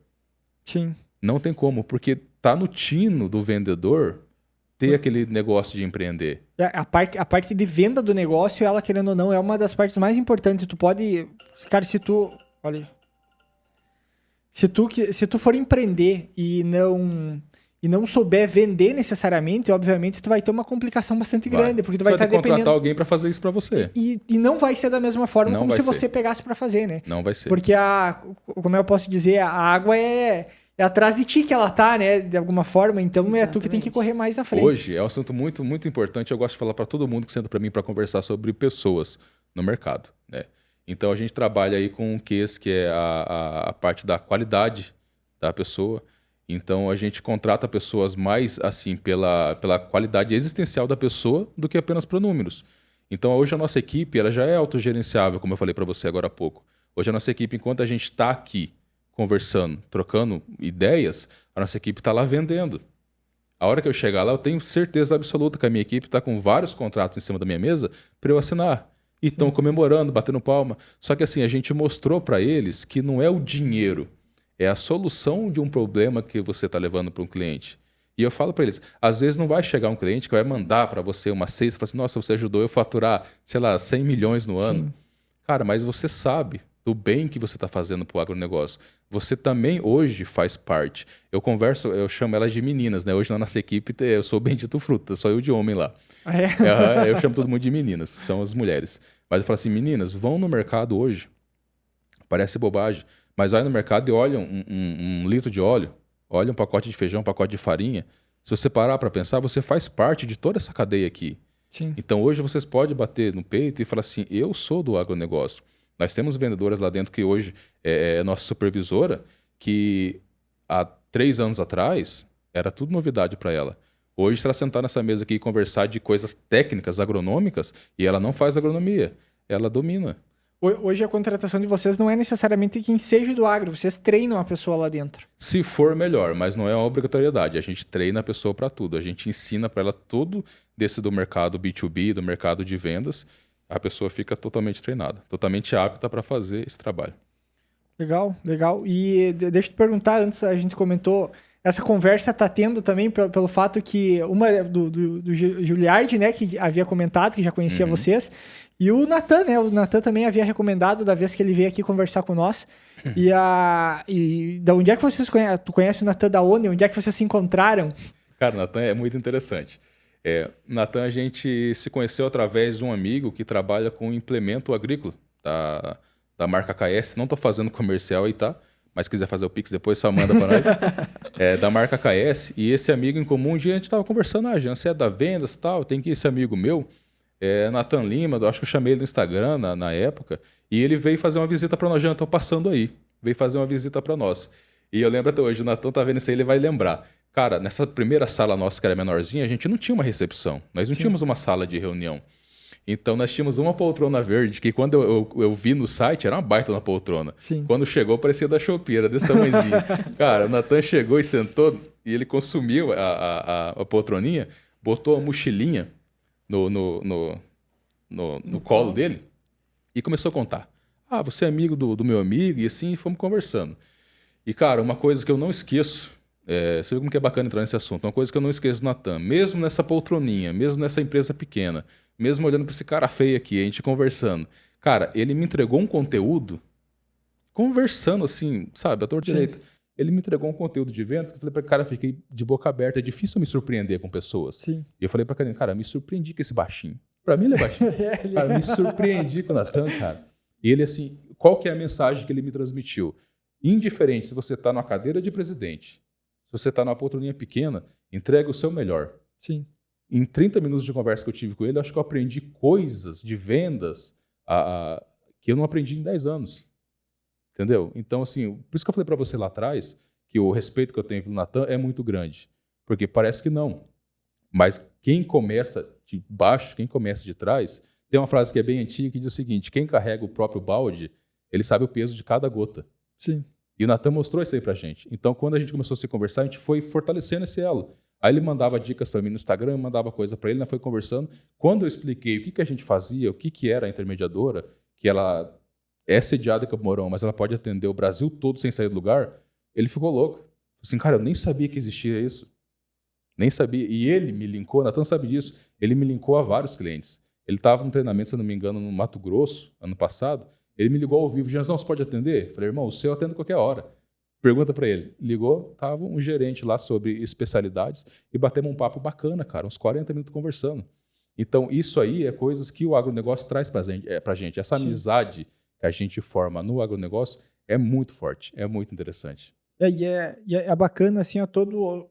A: Sim.
C: Não tem como, porque tá no tino do vendedor ter aquele negócio de empreender.
A: A parte de venda do negócio, ela querendo ou não, é uma das partes mais importantes. Tu pode... Cara, se Se tu for empreender e não souber vender necessariamente, obviamente tu vai ter uma complicação bastante grande, porque tu vai estar
C: ter que
A: dependendo...
C: contratar alguém para fazer isso para você.
A: E não vai ser da mesma forma
C: Não
A: como
C: vai
A: se
C: ser.
A: você pegasse para fazer, né?
C: Não vai ser.
A: Porque como eu posso dizer, a água é atrás de ti que ela tá, né? De alguma forma, então é tu que tem que correr mais na frente.
C: Hoje é um assunto muito, muito importante. Eu gosto de falar para todo mundo que senta para mim para conversar sobre pessoas no mercado, né? Então a gente trabalha aí com um case que é a parte da qualidade da pessoa. Então a gente contrata pessoas mais assim pela qualidade existencial da pessoa do que apenas por números. Então hoje a nossa equipe ela já é autogerenciável, como eu falei para você agora há pouco. Hoje a nossa equipe, enquanto a gente está aqui conversando, trocando ideias, a nossa equipe está lá vendendo. A hora que eu chegar lá, eu tenho certeza absoluta que a minha equipe está com vários contratos em cima da minha mesa para eu assinar. E estão comemorando, batendo palma. Só que assim, a gente mostrou para eles que não é o dinheiro, é a solução de um problema que você está levando para um cliente. E eu falo para eles, às vezes não vai chegar um cliente que vai mandar para você uma cesta e falar assim, nossa, você ajudou eu a faturar, sei lá, 100 milhões no ano.
A: Sim.
C: Cara, mas você sabe do bem que você está fazendo para o agronegócio. Você também hoje faz parte. Eu chamo elas de meninas, né? Hoje na nossa equipe eu sou o Bendito Fruta, só eu de homem lá.
A: Ah, é?
C: Eu chamo todo mundo de meninas, são as mulheres. Mas eu falo assim, meninas, vão no mercado hoje, parece bobagem, mas vai no mercado e olha um litro de óleo, olha um pacote de feijão, um pacote de farinha. Se você parar para pensar, você faz parte de toda essa cadeia aqui.
A: Sim.
C: Então hoje vocês podem bater no peito e falar assim, eu sou do agronegócio. Nós temos vendedoras lá dentro que hoje é nossa supervisora, que há 3 anos atrás era tudo novidade para ela. Hoje, se ela sentar nessa mesa aqui e conversar de coisas técnicas, agronômicas, e ela não faz agronomia, ela domina.
A: Hoje a contratação de vocês não é necessariamente quem seja do agro, vocês treinam a pessoa lá dentro.
C: Se for, melhor, mas não é uma obrigatoriedade. A gente treina a pessoa para tudo. A gente ensina para ela tudo desse do mercado B2B, do mercado de vendas. A pessoa fica totalmente treinada, totalmente apta para fazer esse trabalho.
A: Legal, legal. E deixa eu te perguntar, antes a gente comentou, essa conversa tá tendo também pelo fato que uma do Giuliardi, né, que havia comentado, que já conhecia vocês, e o Natan, né, o Natan também havia recomendado da vez que ele veio aqui conversar com nós. E da onde é que vocês conhecem? Tu conhece o Natan da ONU? Onde é que vocês se encontraram?
C: Cara, o Natan é muito interessante. Natan, a gente se conheceu através de um amigo que trabalha com implemento agrícola da marca KS. Não estou fazendo comercial aí, tá? Mas se quiser fazer o Pix depois, só manda para nós. Da marca KS. E esse amigo em comum, um dia a gente estava conversando, Jean, você é da vendas e tal, tem que esse amigo meu, Natan Lima, acho que eu chamei ele no Instagram na época, e ele veio fazer uma visita para nós, Jean, estou passando aí. Veio fazer uma visita para nós. E eu lembro até hoje, o Natan tá vendo isso aí, ele vai lembrar. Cara, nessa primeira sala nossa, que era menorzinha, a gente não tinha uma recepção. Nós não tínhamos uma sala de reunião. Então, nós tínhamos uma poltrona verde, que quando eu vi no site, era uma baita na poltrona.
A: Sim.
C: Quando chegou, parecia da Shopee, era desse tamanhozinho. Cara, o Natan chegou e sentou, e ele consumiu a poltroninha, botou a mochilinha no colo dele e começou a contar. Ah, você é amigo do meu amigo, e assim, fomos conversando. E, cara, uma coisa que eu não esqueço, você vê como que é bacana entrar nesse assunto. Uma coisa que eu não esqueço do Natan, mesmo nessa poltroninha, mesmo nessa empresa pequena, mesmo olhando para esse cara feio aqui, a gente conversando. Cara, ele me entregou um conteúdo, conversando assim, sabe, à torta direita. Ele me entregou um conteúdo de vendas que eu falei para cara, fiquei de boca aberta. É difícil me surpreender com pessoas.
A: Sim.
C: E eu falei para cara, me surpreendi com esse baixinho. Para mim ele é baixinho. Cara, me surpreendi com o Natan, cara. E ele assim, qual que é a mensagem que ele me transmitiu? Indiferente se você está numa cadeira de presidente, se você está numa poltroninha pequena, entrega o seu melhor.
A: Sim.
C: Em 30 minutos de conversa que eu tive com ele, acho que eu aprendi coisas de vendas que eu não aprendi em 10 anos. Entendeu? Então, assim, por isso que eu falei para você lá atrás que o respeito que eu tenho pelo Natan é muito grande. Porque parece que não. Mas quem começa de baixo, quem começa de trás, tem uma frase que é bem antiga que diz o seguinte, quem carrega o próprio balde, ele sabe o peso de cada gota.
A: Sim.
C: E o Natan mostrou isso aí pra gente. Então, quando a gente começou a se conversar, a gente foi fortalecendo esse elo. Aí ele mandava dicas para mim no Instagram, eu mandava coisa para ele, nós foi conversando. Quando eu expliquei o que a gente fazia, o que era a intermediadora, que ela é sediada em Campo Mourão, mas ela pode atender o Brasil todo sem sair do lugar, ele ficou louco. Assim, cara, eu nem sabia que existia isso. Nem sabia. E ele me linkou, Natan sabe disso, ele me linkou a vários clientes. Ele estava no treinamento, se não me engano, no Mato Grosso, ano passado. Ele me ligou ao vivo, Janzão, você pode atender? Eu falei, irmão, o seu eu atendo qualquer hora. Pergunta pra ele. Ligou, tava um gerente lá sobre especialidades e batemos um papo bacana, cara, uns 40 minutos conversando. Então, isso aí é coisas que o agronegócio traz pra gente. Essa amizade que a gente forma no agronegócio é muito forte, é muito interessante.
A: É bacana, assim,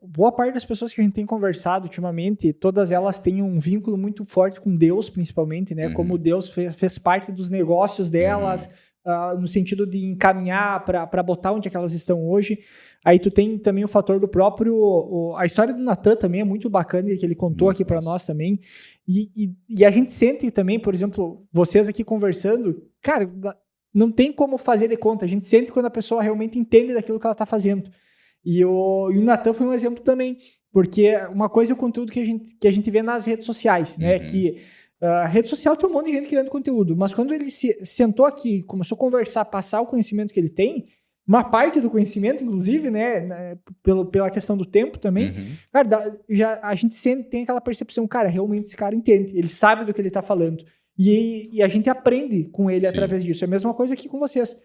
A: boa parte das pessoas que a gente tem conversado ultimamente, todas elas têm um vínculo muito forte com Deus, principalmente, né? Como Deus fez parte dos negócios delas, no sentido de encaminhar para botar onde é que elas estão hoje. Aí tu tem também o fator do próprio... a história do Natan também é muito bacana, que ele contou aqui para nós também. E a gente sente também, por exemplo, vocês aqui conversando, cara... Não tem como fazer de conta. A gente sente quando a pessoa realmente entende daquilo que ela está fazendo. E o Natan foi um exemplo também. Porque uma coisa é o conteúdo que a gente vê nas redes sociais, né? Que a rede social tem um monte de gente criando conteúdo. Mas quando ele sentou aqui, começou a conversar, passar o conhecimento que ele tem, uma parte do conhecimento, inclusive, né? Pela questão do tempo também, cara, a gente tem aquela percepção, cara, realmente esse cara entende. Ele sabe do que ele está falando. E a gente aprende com ele através disso. É a mesma coisa aqui com vocês.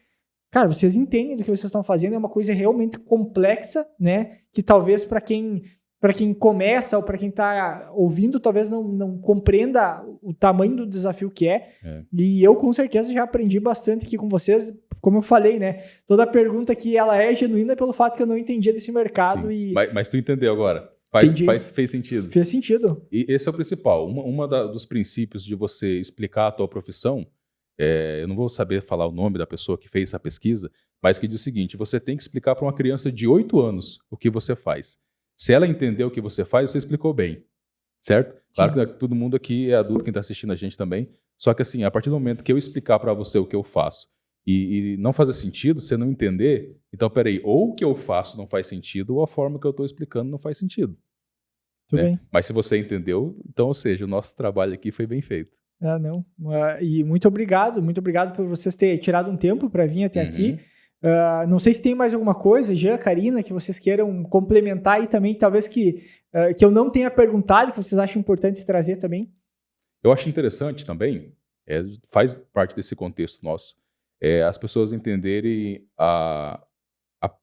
A: Cara, vocês entendem do que vocês estão fazendo, é uma coisa realmente complexa, né? Que talvez para quem começa ou para quem está ouvindo, talvez não compreenda o tamanho do desafio que é. E eu, com certeza, já aprendi bastante aqui com vocês. Como eu falei, né? Toda pergunta aqui, ela é genuína pelo fato que eu não entendia desse mercado.
C: Mas tu entendeu agora? Fez sentido.
A: Fez sentido.
C: E esse é o principal. Dos princípios de você explicar a tua profissão, eu não vou saber falar o nome da pessoa que fez essa pesquisa, mas que diz o seguinte: você tem que explicar para uma criança de 8 anos o que você faz. Se ela entender o que você faz, você explicou bem. Certo? Claro que todo mundo aqui é adulto, quem está assistindo a gente também. Só que assim, a partir do momento que eu explicar para você o que eu faço e não fazer sentido, você não entender, então peraí, ou o que eu faço não faz sentido, ou a forma que eu estou explicando não faz sentido.
A: Tudo bem.
C: Mas se você entendeu, então, ou seja, o nosso trabalho aqui foi bem feito.
A: Não. E muito obrigado por vocês terem tirado um tempo para vir até aqui. Não sei se tem mais alguma coisa, Jean, Karina, que vocês queiram complementar aí também, talvez que eu não tenha perguntado, que vocês acham importante trazer também.
C: Eu acho interessante também, faz parte desse contexto nosso, as pessoas entenderem a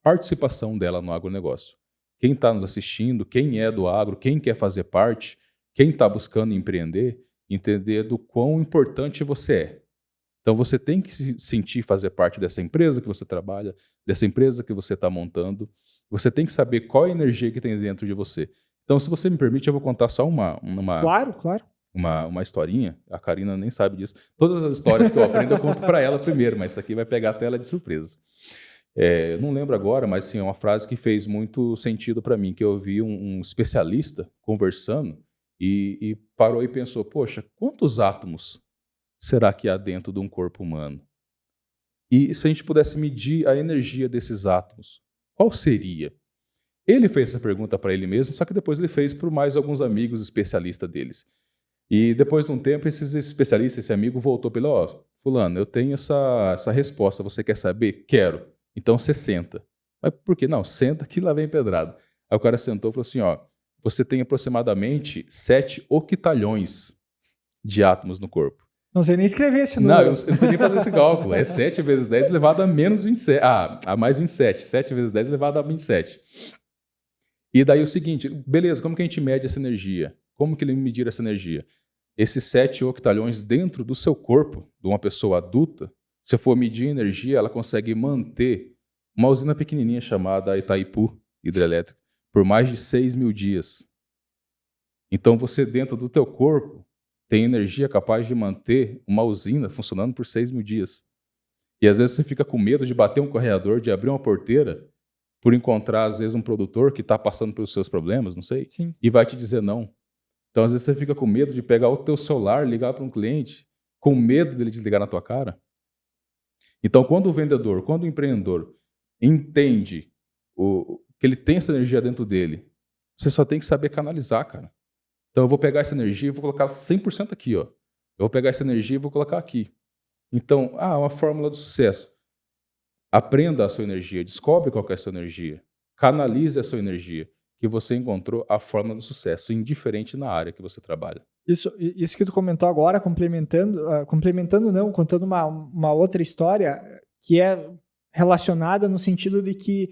C: participação dela no agronegócio. Quem está nos assistindo, quem é do agro, quem quer fazer parte, quem está buscando empreender, entender do quão importante você é. Então você tem que se sentir fazer parte dessa empresa que você trabalha, dessa empresa que você está montando. Você tem que saber qual a energia que tem dentro de você. Então, se você me permite, eu vou contar só uma
A: Claro.
C: Uma historinha. A Karina nem sabe disso. Todas as histórias que eu aprendo, eu conto para ela primeiro, mas isso aqui vai pegar até ela de surpresa. Eu não lembro agora, mas sim, é uma frase que fez muito sentido para mim, que eu ouvi um especialista conversando e parou e pensou, poxa, quantos átomos será que há dentro de um corpo humano? E se a gente pudesse medir a energia desses átomos, qual seria? Ele fez essa pergunta para ele mesmo, só que depois ele fez para mais alguns amigos especialistas deles. E depois de um tempo, esse especialista, esse amigo, voltou para ele, fulano, eu tenho essa resposta, você quer saber? Quero. Então você senta. Mas por quê? Não, senta que lá vem pedrada. Aí o cara sentou e falou assim, você tem aproximadamente 7 octalhões de átomos no corpo.
A: Não sei nem escrever esse número.
C: Não, eu não sei nem fazer esse cálculo. É 7 vezes 10 elevado a menos 27. A mais 27. 7 vezes 10 elevado a 27. E daí o seguinte, beleza, como que a gente mede essa energia? Como que ele medir essa energia? Esses 7 octalhões dentro do seu corpo, de uma pessoa adulta, se for medir a energia, ela consegue manter uma usina pequenininha chamada Itaipu Hidrelétrica por mais de 6.000 dias. Então você dentro do teu corpo tem energia capaz de manter uma usina funcionando por 6.000 dias. E às vezes você fica com medo de bater um correador, de abrir uma porteira, por encontrar às vezes um produtor que está passando pelos seus problemas, não sei,
A: Sim.
C: E vai te dizer não. Então às vezes você fica com medo de pegar o teu celular, ligar para um cliente, com medo dele desligar na tua cara. Então quando o vendedor, quando o empreendedor entende que ele tem essa energia dentro dele, você só tem que saber canalizar, cara. Então eu vou pegar essa energia e vou colocar 100% aqui, Eu vou pegar essa energia e vou colocar aqui. Então, uma fórmula do sucesso. Aprenda a sua energia, descobre qual que é a sua energia, canalize a sua energia, que você encontrou a fórmula do sucesso, indiferente na área que você trabalha.
A: Isso que tu comentou agora, contando uma outra história que é relacionada no sentido de que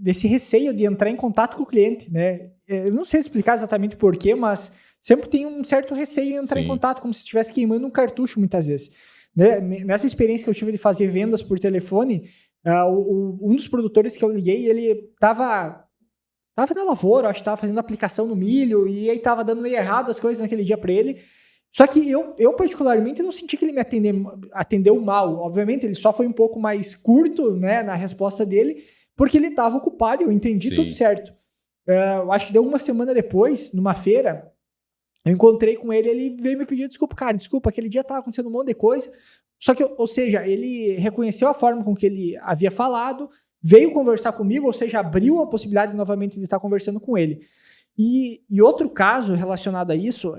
A: desse receio de entrar em contato com o cliente, né? Eu não sei explicar exatamente por quê, mas sempre tem um certo receio em entrar em contato, como se estivesse queimando um cartucho muitas vezes. Né? Nessa experiência que eu tive de fazer vendas por telefone, um dos produtores que eu liguei, ele tava na lavoura, acho que tava fazendo aplicação no milho, e aí tava dando meio errado as coisas naquele dia para ele. Só que eu particularmente não senti que ele me atendeu mal. Obviamente, ele só foi um pouco mais curto, né, na resposta dele, porque ele estava ocupado e eu entendi tudo certo. Eu acho que deu uma semana depois, numa feira, eu encontrei com ele, ele veio me pedir desculpa. Cara, desculpa, aquele dia estava acontecendo um monte de coisa. Só que, ou seja, ele reconheceu a forma com que ele havia falado, veio conversar comigo, ou seja, abriu a possibilidade novamente de estar conversando com ele. E outro caso relacionado a isso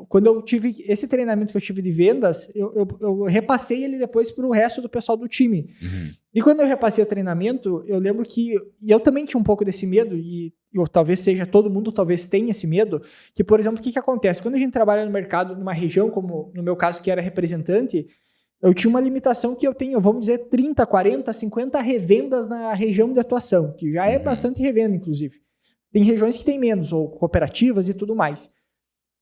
A: quando eu tive esse treinamento que eu tive de vendas, eu repassei ele depois para o resto do pessoal do time.
C: Uhum.
A: E quando eu repassei o treinamento, eu lembro que eu também tinha um pouco desse medo, e talvez seja todo mundo, talvez tenha esse medo, que, por exemplo, o que acontece? Quando a gente trabalha no mercado, numa região, como no meu caso, que era representante, eu tinha uma limitação que eu tenho, vamos dizer, 30, 40, 50 revendas na região de atuação, que já é bastante revenda, inclusive. Tem regiões que tem menos, ou cooperativas e tudo mais.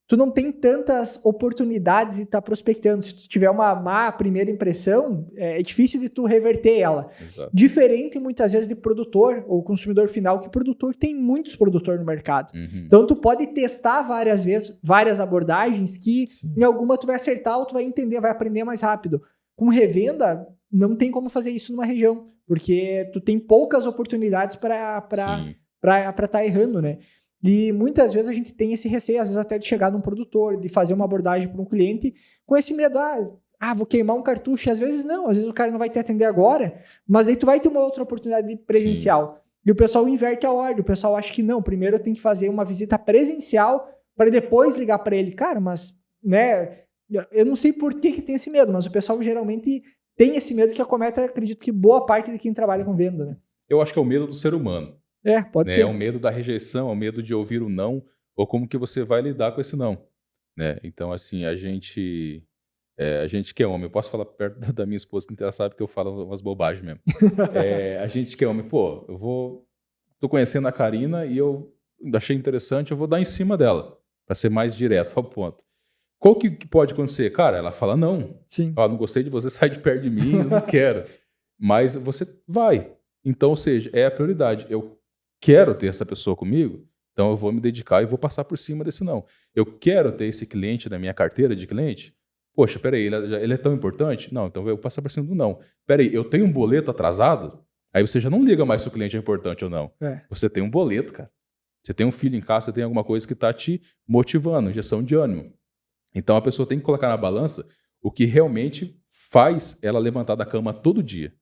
A: Tu não tem tantas oportunidades de estar prospectando. Se tu tiver uma má primeira impressão, é difícil de tu reverter ela.
C: Exato.
A: Diferente, muitas vezes, de produtor ou consumidor final, que produtor tem muitos produtores no mercado.
C: Uhum.
A: Então, tu pode testar várias vezes, várias abordagens que em alguma tu vai acertar ou tu vai entender, vai aprender mais rápido. Com revenda, não tem como fazer isso numa região, porque tu tem poucas oportunidades para estar errando, né? E muitas vezes a gente tem esse receio, às vezes até de chegar num produtor, de fazer uma abordagem para um cliente com esse medo, vou queimar um cartucho, e às vezes não, às vezes o cara não vai te atender agora, mas aí tu vai ter uma outra oportunidade presencial. Sim. E o pessoal inverte a ordem, o pessoal acha que não, primeiro eu tenho que fazer uma visita presencial para depois ligar para ele. Cara, mas, né, eu não sei por que tem esse medo, mas o pessoal geralmente tem esse medo que acomete, acredito que boa parte de quem trabalha com venda, né?
C: Eu acho que é o medo do ser humano.
A: Pode ser.
C: É o medo da rejeição, é o medo de ouvir o não, ou como que você vai lidar com esse não, né? Então, assim, a gente que é homem, eu posso falar perto da minha esposa, que ela sabe que eu falo umas bobagens mesmo. A gente que é homem, tô conhecendo a Karina e eu achei interessante, eu vou dar em cima dela, para ser mais direto ao ponto. Qual que pode acontecer? Cara, ela fala não.
A: Sim.
C: Não gostei de você, sai de perto de mim, eu não quero. Mas você vai. Então, ou seja, é a prioridade. Eu quero ter essa pessoa comigo, então eu vou me dedicar e vou passar por cima desse não. Eu quero ter esse cliente na minha carteira de cliente. Poxa, peraí, ele é tão importante? Não, então eu vou passar por cima do não. Peraí, eu tenho um boleto atrasado? Aí você já não liga mais se o cliente é importante ou não. Você tem um boleto, cara. Você tem um filho em casa, você tem alguma coisa que está te motivando, injeção de ânimo. Então a pessoa tem que colocar na balança o que realmente faz ela levantar da cama todo dia.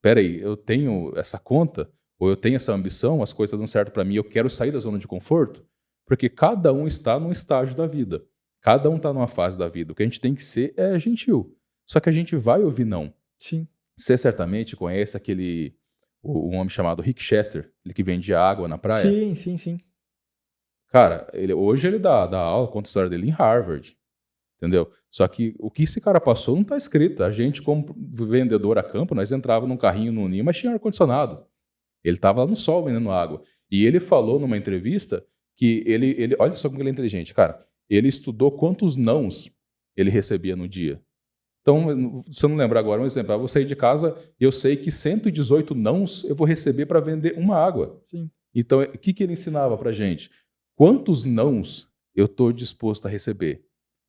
C: Peraí, eu tenho essa conta, ou eu tenho essa ambição, as coisas dão certo para mim, eu quero sair da zona de conforto, porque cada um está num estágio da vida. Cada um está numa fase da vida. O que a gente tem que ser é gentil. Só que a gente vai ouvir não.
A: Sim.
C: Você certamente conhece um homem chamado Rick Chester, ele que vende água na praia.
A: Sim.
C: Cara, hoje ele dá aula, conta a história dele em Harvard. Entendeu? Só que o que esse cara passou não está escrito. A gente, como vendedor a campo, nós entrava num carrinho no ninho, mas tinha ar-condicionado. Ele estava lá no sol vendendo água. E ele falou numa entrevista que ele olha só como ele é inteligente, cara. Ele estudou quantos nãos ele recebia no dia. Então, se eu não lembrar agora, um exemplo, eu vou sair de casa e eu sei que 118 nãos eu vou receber para vender uma água.
A: Sim.
C: Então, o que ele ensinava pra gente? Quantos nãos eu estou disposto a receber?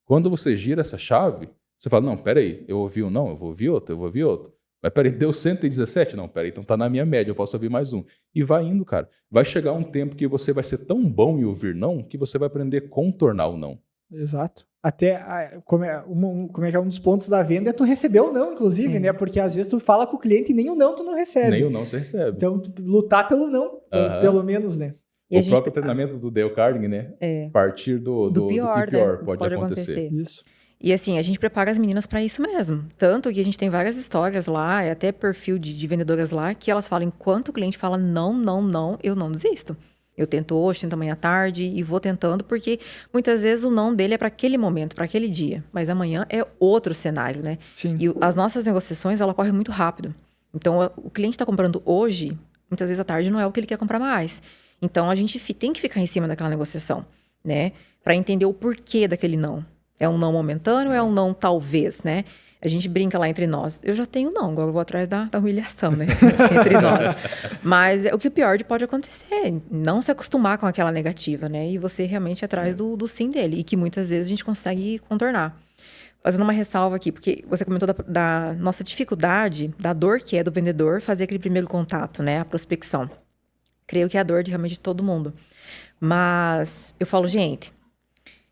C: Quando você gira essa chave, você fala, não, peraí, eu ouvi um não, eu vou ouvir outro. Mas peraí, deu 117? Não, peraí, então tá na minha média, eu posso ouvir mais um. E vai indo, cara. Vai chegar um tempo que você vai ser tão bom em ouvir não, que você vai aprender a contornar o não.
A: Exato. Até, como é que é um dos pontos da venda, é tu receber o não, inclusive, né? Porque às vezes tu fala com o cliente e nem o não tu não recebe.
C: Nem o não você recebe.
A: Então, lutar pelo não, pelo menos, né?
C: O próprio treinamento do Dale Carnegie, né? Partir do
B: pior,
C: que pior
B: né?
C: pode acontecer.
A: Isso.
B: E assim, a gente prepara as meninas para isso mesmo. Tanto que a gente tem várias histórias lá, e até perfil de vendedoras lá, que elas falam, enquanto o cliente fala não, eu não desisto. Eu tento hoje, tento amanhã à tarde e vou tentando, porque muitas vezes o não dele é para aquele momento, para aquele dia. Mas amanhã é outro cenário, né?
A: Sim.
B: E as nossas negociações, ela corre muito rápido. Então, o cliente está comprando hoje, muitas vezes à tarde não é o que ele quer comprar mais. Então, a gente tem que ficar em cima daquela negociação, né? Para entender o porquê daquele não. É um não momentâneo ou é um não talvez, né? A gente brinca lá entre nós. Eu já tenho não, agora eu vou atrás da humilhação, né? Entre nós. Mas o que pior pode acontecer, não se acostumar com aquela negativa, né? E você realmente ir atrás do sim dele. E que muitas vezes a gente consegue contornar. Fazendo uma ressalva aqui, porque você comentou da nossa dificuldade, da dor que é do vendedor fazer aquele primeiro contato, né? A prospecção. Creio que é a dor de realmente todo mundo. Mas eu falo, gente,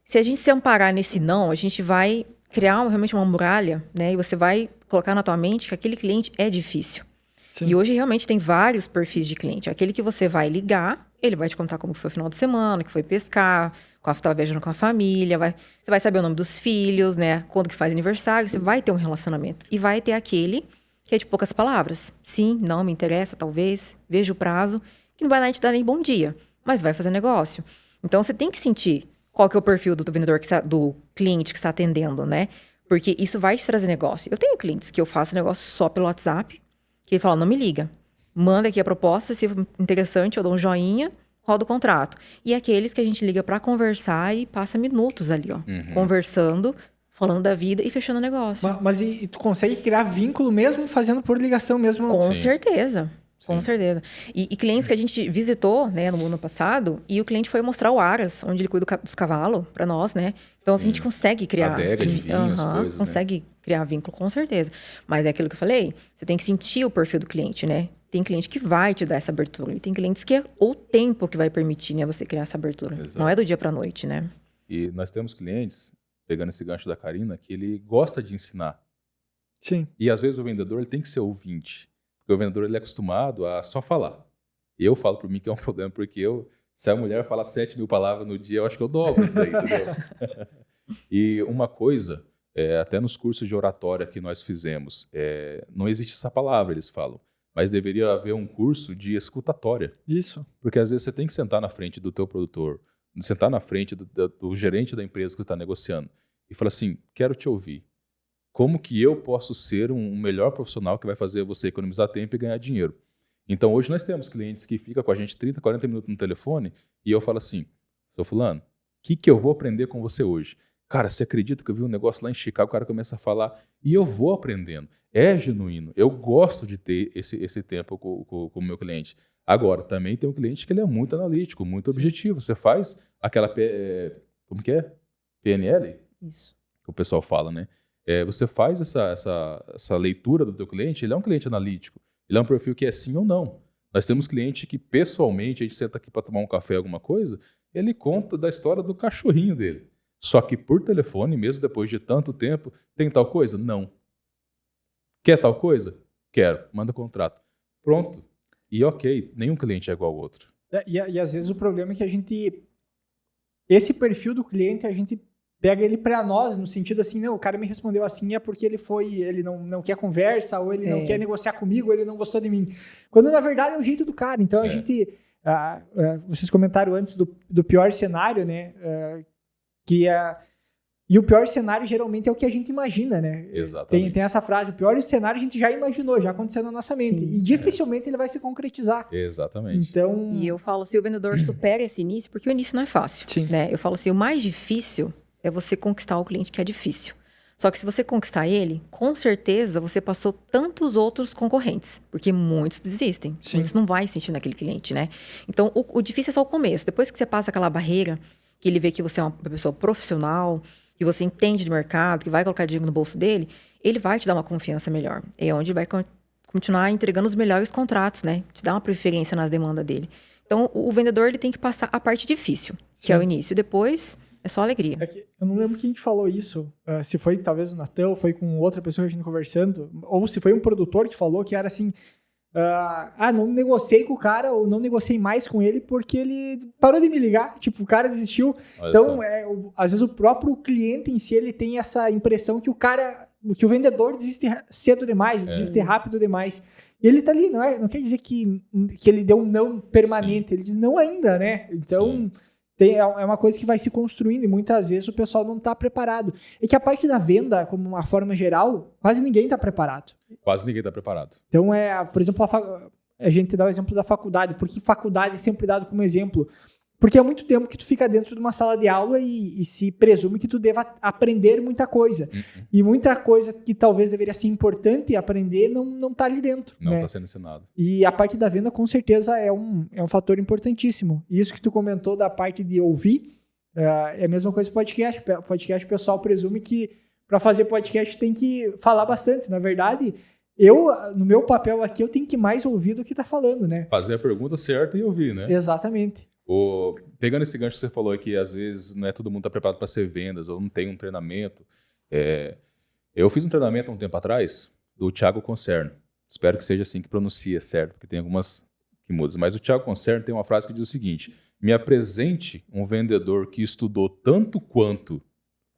B: se a gente se amparar nesse não, a gente vai criar realmente uma muralha, né? E você vai colocar na tua mente que aquele cliente é difícil. Sim. E hoje realmente tem vários perfis de cliente. Aquele que você vai ligar, ele vai te contar como foi o final de semana, que foi pescar, qual estava viajando com a família, você vai saber o nome dos filhos, né? Quando que faz aniversário, você vai ter um relacionamento. E vai ter aquele que é de poucas palavras. Sim, não, me interessa, talvez, veja o prazo, que não vai te dar nem bom dia, mas vai fazer negócio. Então, você tem que sentir qual que é o perfil do vendedor, do cliente que está atendendo, né? Porque isso vai te trazer negócio. Eu tenho clientes que eu faço negócio só pelo WhatsApp, que ele fala, não me liga. Manda aqui a proposta, se for interessante, eu dou um joinha, roda o contrato. E aqueles que a gente liga para conversar e passa minutos ali, ó. Conversando, falando da vida e fechando o negócio.
A: Mas e tu consegue criar vínculo mesmo fazendo por ligação mesmo?
B: Com certeza. Com certeza. E clientes que a gente visitou, né, no ano passado, e o cliente foi mostrar o Aras, onde ele cuida dos cavalos, para nós, né? Então, assim, a gente consegue criar...
C: Adega de vinho, as coisas,
B: consegue criar vínculo, com certeza. Mas é aquilo que eu falei, você tem que sentir o perfil do cliente, né? Tem cliente que vai te dar essa abertura, e tem clientes que é o tempo que vai permitir, né, você criar essa abertura. Exato. Não é do dia para noite, né?
C: E nós temos clientes, pegando esse gancho da Karina, que ele gosta de ensinar.
A: Sim.
C: E às vezes o vendedor ele tem que ser ouvinte. Porque o vendedor ele é acostumado a só falar. Eu falo por mim que é um problema, porque se a mulher falar 7.000 palavras no dia, eu acho que eu dobro isso daí, entendeu? E uma coisa, até nos cursos de oratória que nós fizemos, não existe essa palavra, eles falam, mas deveria haver um curso de escutatória.
A: Isso.
C: Porque às vezes você tem que sentar na frente do teu produtor, sentar na frente do gerente da empresa que você está negociando e falar assim, quero te ouvir. Como que eu posso ser um melhor profissional que vai fazer você economizar tempo e ganhar dinheiro? Então, hoje nós temos clientes que ficam com a gente 30, 40 minutos no telefone e eu falo assim, seu fulano, o que eu vou aprender com você hoje? Cara, você acredita que eu vi um negócio lá em Chicago, o cara começa a falar e eu vou aprendendo. É genuíno. Eu gosto de ter esse tempo com o meu cliente. Agora, também tem um cliente que ele é muito analítico, muito objetivo. Você faz aquela... como que é? PNL?
B: Isso.
C: Que o pessoal fala, né? Você faz essa leitura do teu cliente, ele é um cliente analítico. Ele é um perfil que é sim ou não. Nós temos cliente que, pessoalmente, a gente senta aqui para tomar um café, alguma coisa, ele conta da história do cachorrinho dele. Só que por telefone, mesmo depois de tanto tempo, tem tal coisa? Não. Quer tal coisa? Quero. Manda contrato. Pronto. E ok, nenhum cliente é igual ao outro.
A: E às vezes o problema é que esse perfil do cliente, a gente pega ele pra nós, no sentido assim, não, o cara me respondeu assim, é porque ele não quer conversa, ou ele não quer negociar comigo, ou ele não gostou de mim. Quando, na verdade, é o jeito do cara. Então, a gente... vocês comentaram antes do pior cenário, né? E o pior cenário, geralmente, é o que a gente imagina, né?
C: Exatamente.
A: Tem essa frase, o pior cenário a gente já imaginou, já aconteceu na nossa mente. Sim, e dificilmente ele vai se concretizar.
C: Exatamente.
A: Então...
B: E eu falo assim, o vendedor supera esse início, porque o início não é fácil. Sim. Né? Eu falo assim, o mais difícil... é você conquistar o cliente, que é difícil. Só que se você conquistar ele, com certeza você passou tantos outros concorrentes. Porque muitos desistem. Sim. Muitos não vão insistir naquele cliente, né? Então, o difícil é só o começo. Depois que você passa aquela barreira, que ele vê que você é uma pessoa profissional, que você entende de mercado, que vai colocar dinheiro no bolso dele, ele vai te dar uma confiança melhor. É onde vai continuar entregando os melhores contratos, né? Te dar uma preferência nas demandas dele. Então, o vendedor ele tem que passar a parte difícil, que é o início. Depois... é só alegria.
A: Eu não lembro quem que falou isso. Se foi talvez o Natan, ou foi com outra pessoa que a gente conversando, ou se foi um produtor que falou que era assim, não negociei com o cara, ou não negociei mais com ele porque ele parou de me ligar. Tipo, o cara desistiu. Olha então, às vezes o próprio cliente em si, ele tem essa impressão que que o vendedor desiste cedo demais, desiste rápido demais. E ele tá ali, não quer dizer que ele deu um não permanente, ele diz não ainda, né? Então... Sim. É uma coisa que vai se construindo e muitas vezes o pessoal não está preparado. E que a parte da venda, como uma forma geral, quase ninguém está preparado.
C: Quase ninguém está preparado.
A: Então, por exemplo, a gente dá o exemplo da faculdade. Por que faculdade é sempre dado como exemplo? Porque é muito tempo que tu fica dentro de uma sala de aula e se presume que tu deva aprender muita coisa. E muita coisa que talvez deveria ser importante aprender não tá ali dentro.
C: Não
A: né?
C: está sendo ensinado.
A: E a parte da venda, com certeza, é um fator importantíssimo. E isso que tu comentou da parte de ouvir, é a mesma coisa que podcast. Podcast, o pessoal presume que para fazer podcast tem que falar bastante. Na verdade, no meu papel aqui, eu tenho que mais ouvir do que tá falando, né?
C: Fazer a pergunta certa e ouvir, né?
A: Exatamente.
C: Pegando esse gancho que você falou aqui, às vezes não é todo mundo está preparado para ser vendas, ou não tem um treinamento. Eu fiz um treinamento há um tempo atrás do Thiago Concerno. Espero que seja assim que pronuncia, certo? Porque tem algumas que mudam. Mas o Thiago Concerno tem uma frase que diz o seguinte: me apresente um vendedor que estudou tanto quanto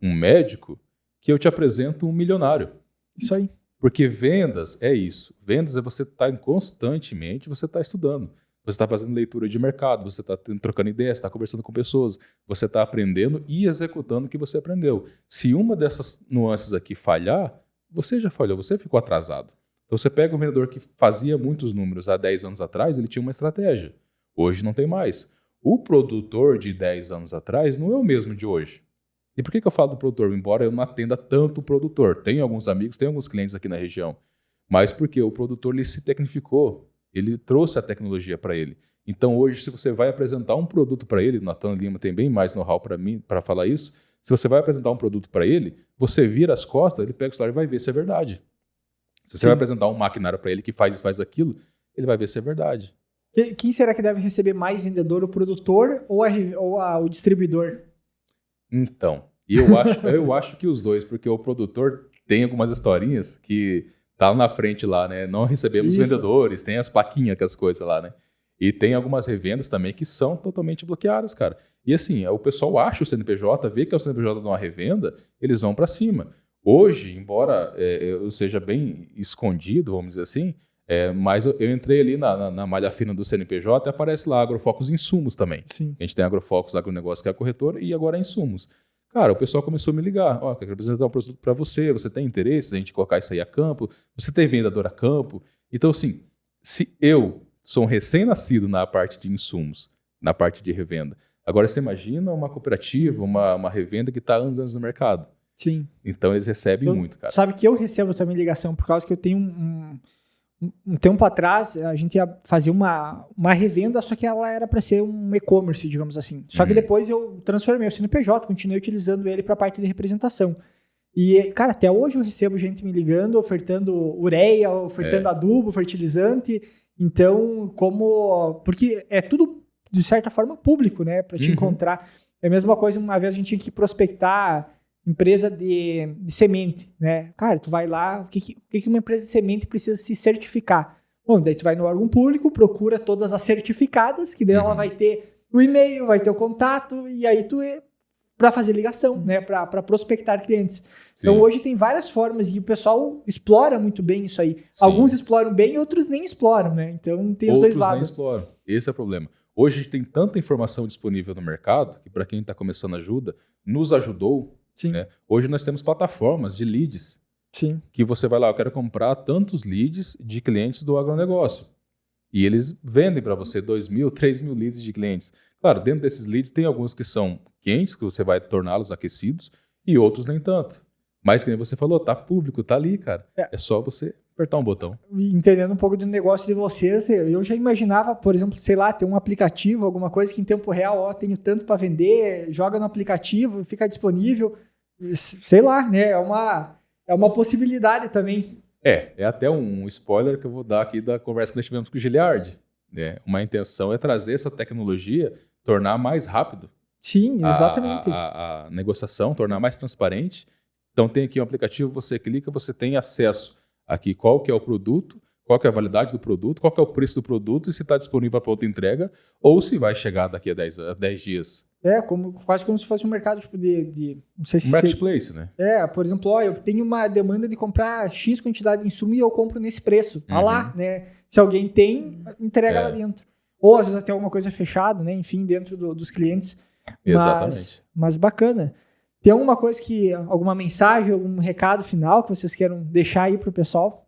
C: um médico, que eu te apresento um milionário.
A: Isso aí.
C: Porque vendas é isso. Vendas é você estar constantemente, você está estudando. Você está fazendo leitura de mercado, você está trocando ideias, está conversando com pessoas, você está aprendendo e executando o que você aprendeu. Se uma dessas nuances aqui falhar, você já falhou, você ficou atrasado. Então você pega um vendedor que fazia muitos números há 10 anos atrás, ele tinha uma estratégia. Hoje não tem mais. O produtor de 10 anos atrás não é o mesmo de hoje. E por que eu falo do produtor? Embora eu não atenda tanto o produtor. Tenho alguns amigos, tenho alguns clientes aqui na região. Mas porque o produtor ele se tecnificou. Ele trouxe a tecnologia para ele. Então hoje, se você vai apresentar um produto para ele, o Nathan Lima tem bem mais know-how para mim para falar isso, se você vai apresentar um produto para ele, você vira as costas, ele pega o celular e vai ver se é verdade. Se você vai apresentar um maquinário para ele que faz aquilo, ele vai ver se é verdade.
A: Quem será que deve receber mais vendedor, o produtor ou o distribuidor?
C: Então, eu acho que os dois, porque o produtor tem algumas historinhas que tá lá na frente lá, né? Não recebemos vendedores, tem as plaquinhas com as coisas lá, né? E tem algumas revendas também que são totalmente bloqueadas, cara. E assim, o pessoal acha o CNPJ, vê que é o CNPJ de uma revenda, eles vão para cima. Hoje, embora eu seja bem escondido, vamos dizer assim, mas eu entrei ali na malha fina do CNPJ e aparece lá Agrofocus Insumos também.
A: Sim.
C: A gente tem Agrofocus Agronegócio, que é a corretora, e agora é Insumos. Cara, o pessoal começou a me ligar. Ó, quero apresentar um produto para você tem interesse da gente colocar isso aí a campo? Você tem vendedor a campo? Então, assim, se eu sou um recém-nascido na parte de insumos, na parte de revenda, agora você imagina uma cooperativa, uma revenda que está há anos no mercado.
A: Sim.
C: Então, eles recebem muito, cara.
A: Sabe que eu recebo também ligação por causa que eu tenho um tempo atrás, a gente ia fazer uma revenda, só que ela era para ser um e-commerce, digamos assim. Só que depois eu transformei o CNPJ, continuei utilizando ele para a parte de representação. E, cara, até hoje eu recebo gente me ligando, ofertando ureia, ofertando adubo, fertilizante. Então, porque é tudo, de certa forma, público, né? Para te encontrar. É a mesma coisa, uma vez a gente tinha que prospectar empresa de semente, né? Cara, tu vai lá, o que uma empresa de semente precisa se certificar? Bom, daí tu vai no órgão público, procura todas as certificadas, que daí ela vai ter o e-mail, vai ter o contato, e aí para fazer ligação, né? Para prospectar clientes. Sim. Então hoje tem várias formas e o pessoal explora muito bem isso aí. Sim. Alguns exploram bem, outros nem exploram, né? Então tem os dois lados.
C: Outros nem exploram. Esse é o problema. Hoje a gente tem tanta informação disponível no mercado, que para quem está começando ajuda, nos ajudou.
A: Sim.
C: Né? Hoje nós temos plataformas de leads.
A: Sim.
C: Que você vai lá, eu quero comprar tantos leads de clientes do agronegócio. E eles vendem para você 2.000, 3.000 leads de clientes. Claro, dentro desses leads tem alguns que são quentes, que você vai torná-los aquecidos, e outros nem tanto. Mas, que nem você falou, tá público, tá ali, cara. É só você apertar um botão.
A: Entendendo um pouco do negócio de vocês, eu já imaginava, por exemplo, sei lá, ter um aplicativo, alguma coisa que em tempo real, tenho tanto para vender, joga no aplicativo, fica disponível. Sei lá, né? É uma possibilidade também.
C: É até um spoiler que eu vou dar aqui da conversa que nós tivemos com o Giliardi. Né? Uma intenção é trazer essa tecnologia, tornar mais rápido.
A: Sim, exatamente.
C: A negociação, tornar mais transparente. Então tem aqui um aplicativo, você clica, você tem acesso aqui qual que é o produto, qual que é a validade do produto, qual que é o preço do produto e se está disponível para outra entrega ou se vai chegar daqui a 10 dias.
A: Quase como se fosse um mercado tipo de não sei se
C: marketplace, né?
A: Por exemplo, eu tenho uma demanda de comprar X quantidade de insumo e eu compro nesse preço. Tá lá, né? Se alguém tem, entrega lá dentro. Ou às vezes até alguma coisa fechada, né? Enfim, dentro dos clientes.
C: Exatamente.
A: Mas bacana. Tem alguma mensagem, algum recado final que vocês queiram deixar aí pro pessoal?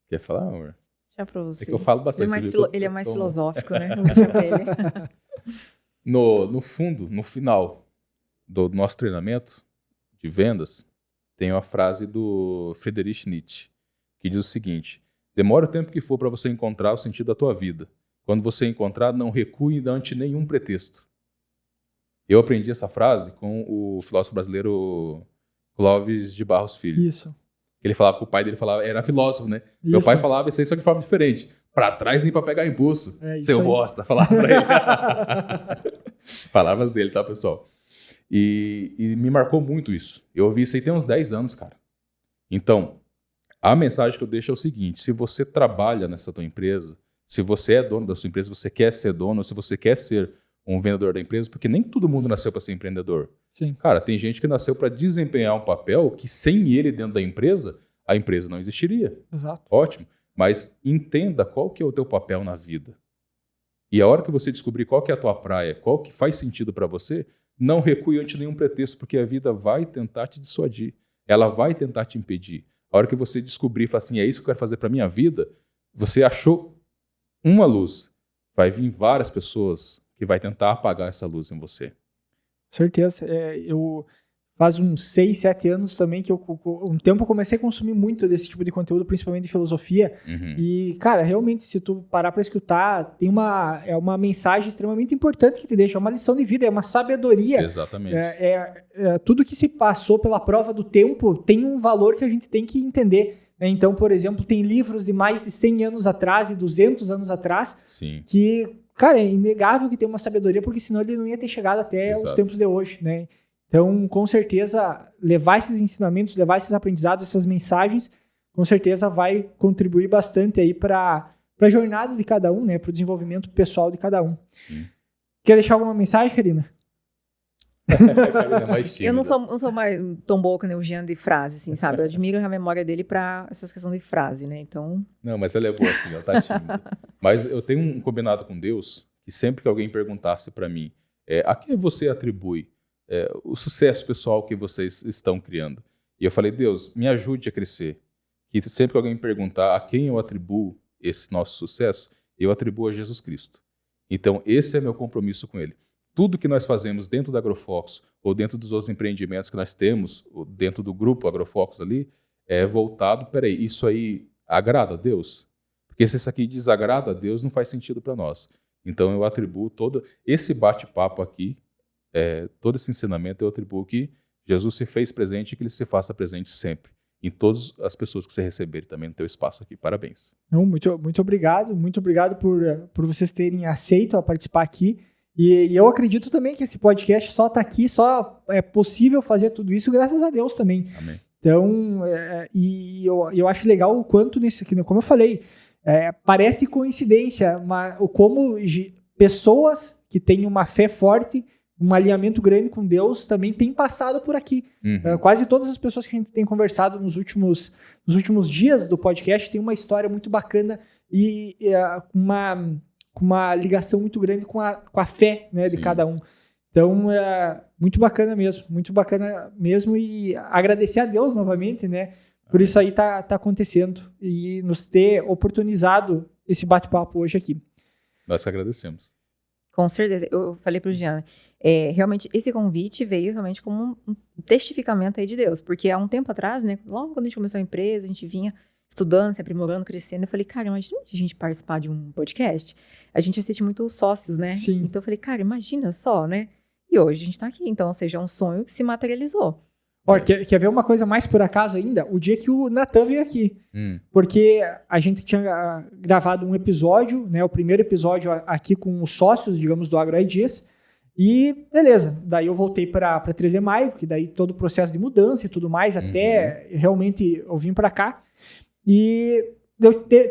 C: Quer falar, amor?
B: Já pra você.
C: É que eu falo bastante.
B: Ele é mais filosófico, né? Vou deixar pra ele.
C: No fundo, no final do nosso treinamento de vendas, tem uma frase do Friedrich Nietzsche, que diz o seguinte: demora o tempo que for para você encontrar o sentido da tua vida. Quando você encontrar, não recue ante nenhum pretexto. Eu aprendi essa frase com o filósofo brasileiro Clóvis de Barros Filho.
A: Isso.
C: Ele falava que o pai dele era filósofo, né? Meu pai falava isso aí só de forma diferente. Pra trás nem pra pegar impulso. Seu bosta, falava pra ele. Palavras dele, tá, pessoal? E me marcou muito isso. Eu ouvi isso aí tem uns 10 anos, cara. Então, a mensagem que eu deixo é o seguinte: se você trabalha nessa tua empresa, se você é dono da sua empresa, você quer ser dono, ou se você quer ser um vendedor da empresa, porque nem todo mundo nasceu para ser empreendedor.
A: Sim.
C: Cara, tem gente que nasceu para desempenhar um papel que sem ele dentro da empresa, a empresa não existiria.
A: Exato.
C: Ótimo. Mas entenda qual que é o teu papel na vida. E a hora que você descobrir qual que é a tua praia, qual que faz sentido para você, não recue ante nenhum pretexto, porque a vida vai tentar te dissuadir. Ela vai tentar te impedir. A hora que você descobrir e falar assim, é isso que eu quero fazer para minha vida, você achou uma luz. Vai vir várias pessoas que vai tentar apagar essa luz em você.
A: Certeza. Eu faz uns 6, 7 anos também que um tempo eu comecei a consumir muito desse tipo de conteúdo, principalmente de filosofia.
C: Uhum.
A: E, cara, realmente, se tu parar pra escutar, é uma mensagem extremamente importante que te deixa. É uma lição de vida, é uma sabedoria.
C: Exatamente.
A: Tudo que se passou pela prova do tempo tem um valor que a gente tem que entender. Então, por exemplo, tem livros de mais de 100 anos atrás e 200 anos atrás.
C: Sim.
A: Que, cara, é inegável que tem uma sabedoria, porque senão ele não ia ter chegado até
C: Exato.
A: os tempos de hoje, né? Então, com certeza, levar esses ensinamentos, levar esses aprendizados, essas mensagens, com certeza vai contribuir bastante aí para a jornada de cada um, né? Para o desenvolvimento pessoal de cada um.
C: Sim.
A: Quer deixar alguma mensagem, Karina?
B: Eu não sou mais tão boa que nem o Jean de frase, assim, sabe? Eu admiro a memória dele para essas questões de frase, né? Então...
C: Não, mas ela é boa assim, ela tá tímida. Mas eu tenho um combinado com Deus, que sempre que alguém perguntasse para mim, a quem você atribui o sucesso pessoal que vocês estão criando? E eu falei, Deus, me ajude a crescer. Que sempre que alguém me perguntar a quem eu atribuo esse nosso sucesso, eu atribuo a Jesus Cristo. Então, esse é meu compromisso com ele. Tudo que nós fazemos dentro da Agrofox ou dentro dos outros empreendimentos que nós temos, ou dentro do grupo Agrofox ali, é voltado, peraí, isso aí agrada a Deus? Porque se isso aqui desagrada a Deus, não faz sentido para nós. Então eu atribuo todo esse bate-papo aqui, todo esse ensinamento, eu atribuo que Jesus se fez presente e que ele se faça presente sempre, em todas as pessoas que você receberem também no teu espaço aqui. Parabéns.
A: Não, muito obrigado por vocês terem aceito a participar aqui. E eu acredito também que esse podcast só está aqui, só é possível fazer tudo isso graças a Deus também.
C: Amém.
A: Então, eu acho legal o quanto nisso aqui, como eu falei, parece coincidência, mas como pessoas que têm uma fé forte, um alinhamento grande com Deus, também têm passado por aqui.
C: Uhum.
A: Quase todas as pessoas que a gente tem conversado nos últimos dias do podcast têm uma história muito bacana e uma ligação muito grande com a fé, né, de cada um. Então, muito bacana mesmo, e agradecer a Deus novamente, né, por isso aí tá acontecendo e nos ter oportunizado esse bate-papo hoje aqui.
C: Nós que agradecemos.
B: Com certeza. Eu falei pro Jean, realmente, esse convite veio realmente como um testificamento aí de Deus, porque há um tempo atrás, né, logo quando a gente começou a empresa, a gente vinha estudando, se aprimorando, crescendo, eu falei, cara, imagina a gente participar de um podcast. A gente assiste muito sócios, né?
A: Sim.
B: Então eu falei, cara, imagina só, né? E hoje a gente tá aqui, então, ou seja, é um sonho que se materializou.
A: Ó, quer ver uma coisa mais por acaso ainda? O dia que o Natan veio aqui. Porque a gente tinha gravado um episódio, né? O primeiro episódio aqui com os sócios, digamos, do AgroIdeas. E beleza, daí eu voltei para 3 de maio, porque daí todo o processo de mudança e tudo mais, até realmente eu vim para cá. E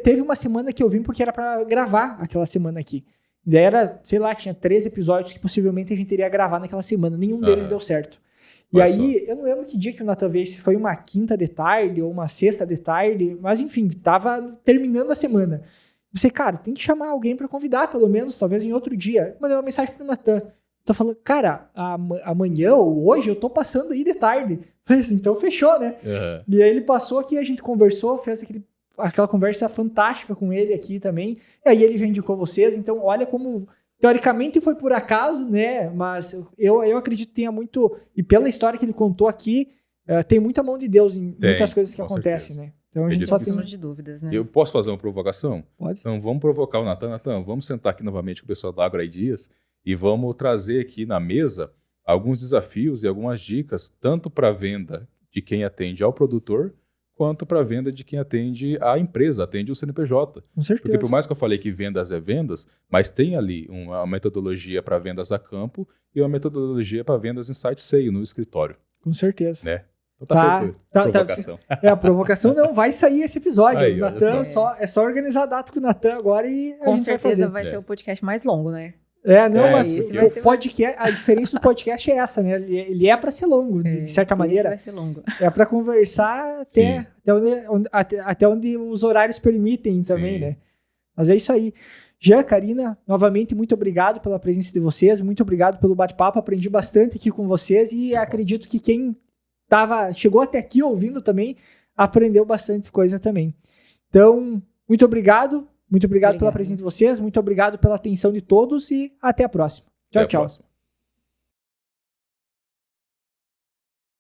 A: teve uma semana que eu vim porque era para gravar aquela semana aqui. Daí era, sei lá, tinha 3 episódios que possivelmente a gente iria gravar naquela semana. Nenhum deles deu certo. E aí, eu não lembro que dia que o Natan veio, se foi uma quinta de tarde ou uma sexta de tarde, mas enfim, tava terminando a semana. Eu pensei, cara, tem que chamar alguém para convidar, pelo menos, talvez em outro dia. Mandei uma mensagem pro Natan. Tá falando, cara, amanhã ou hoje eu tô passando aí de tarde. Falei assim, então fechou, né?
C: Uhum.
A: E aí ele passou aqui, a gente conversou, fez aquela conversa fantástica com ele aqui também. E aí ele já indicou vocês, então olha como, teoricamente foi por acaso, né? Mas eu acredito que tenha muito, e pela história que ele contou aqui, tem muita mão de Deus em muitas coisas que acontecem, né? Então a gente só tem...
B: de dúvidas, né?
C: Eu posso fazer uma provocação?
A: Pode.
C: Então vamos provocar o Natan. Natan, vamos sentar aqui novamente com o pessoal da AgroIdeas e vamos trazer aqui na mesa alguns desafios e algumas dicas, tanto para a venda de quem atende ao produtor, quanto para a venda de quem atende a empresa, atende o CNPJ.
A: Com certeza.
C: Porque por mais que eu falei que vendas é vendas, mas tem ali uma metodologia para vendas a campo e uma metodologia para vendas em site SEO, no escritório.
A: Com certeza.
C: Né? Então tá feito a provocação.
A: A provocação não vai sair esse episódio.
C: Aí,
A: o Natan é só organizar a data com o Natan agora e
B: com certeza vai ser o podcast mais longo, né?
A: Mas o podcast, a diferença do podcast é essa, né? Ele é para ser longo, de certa maneira.
B: Vai ser longo.
A: É para conversar até onde os horários permitem também, né? Mas é isso aí. Jean, Karina, novamente, muito obrigado pela presença de vocês, muito obrigado pelo bate-papo, aprendi bastante aqui com vocês e acredito que quem chegou até aqui ouvindo também, aprendeu bastante coisa também. Então, muito obrigado. Muito obrigado pela presença de vocês, muito obrigado pela atenção de todos e até a próxima. Tchau, tchau.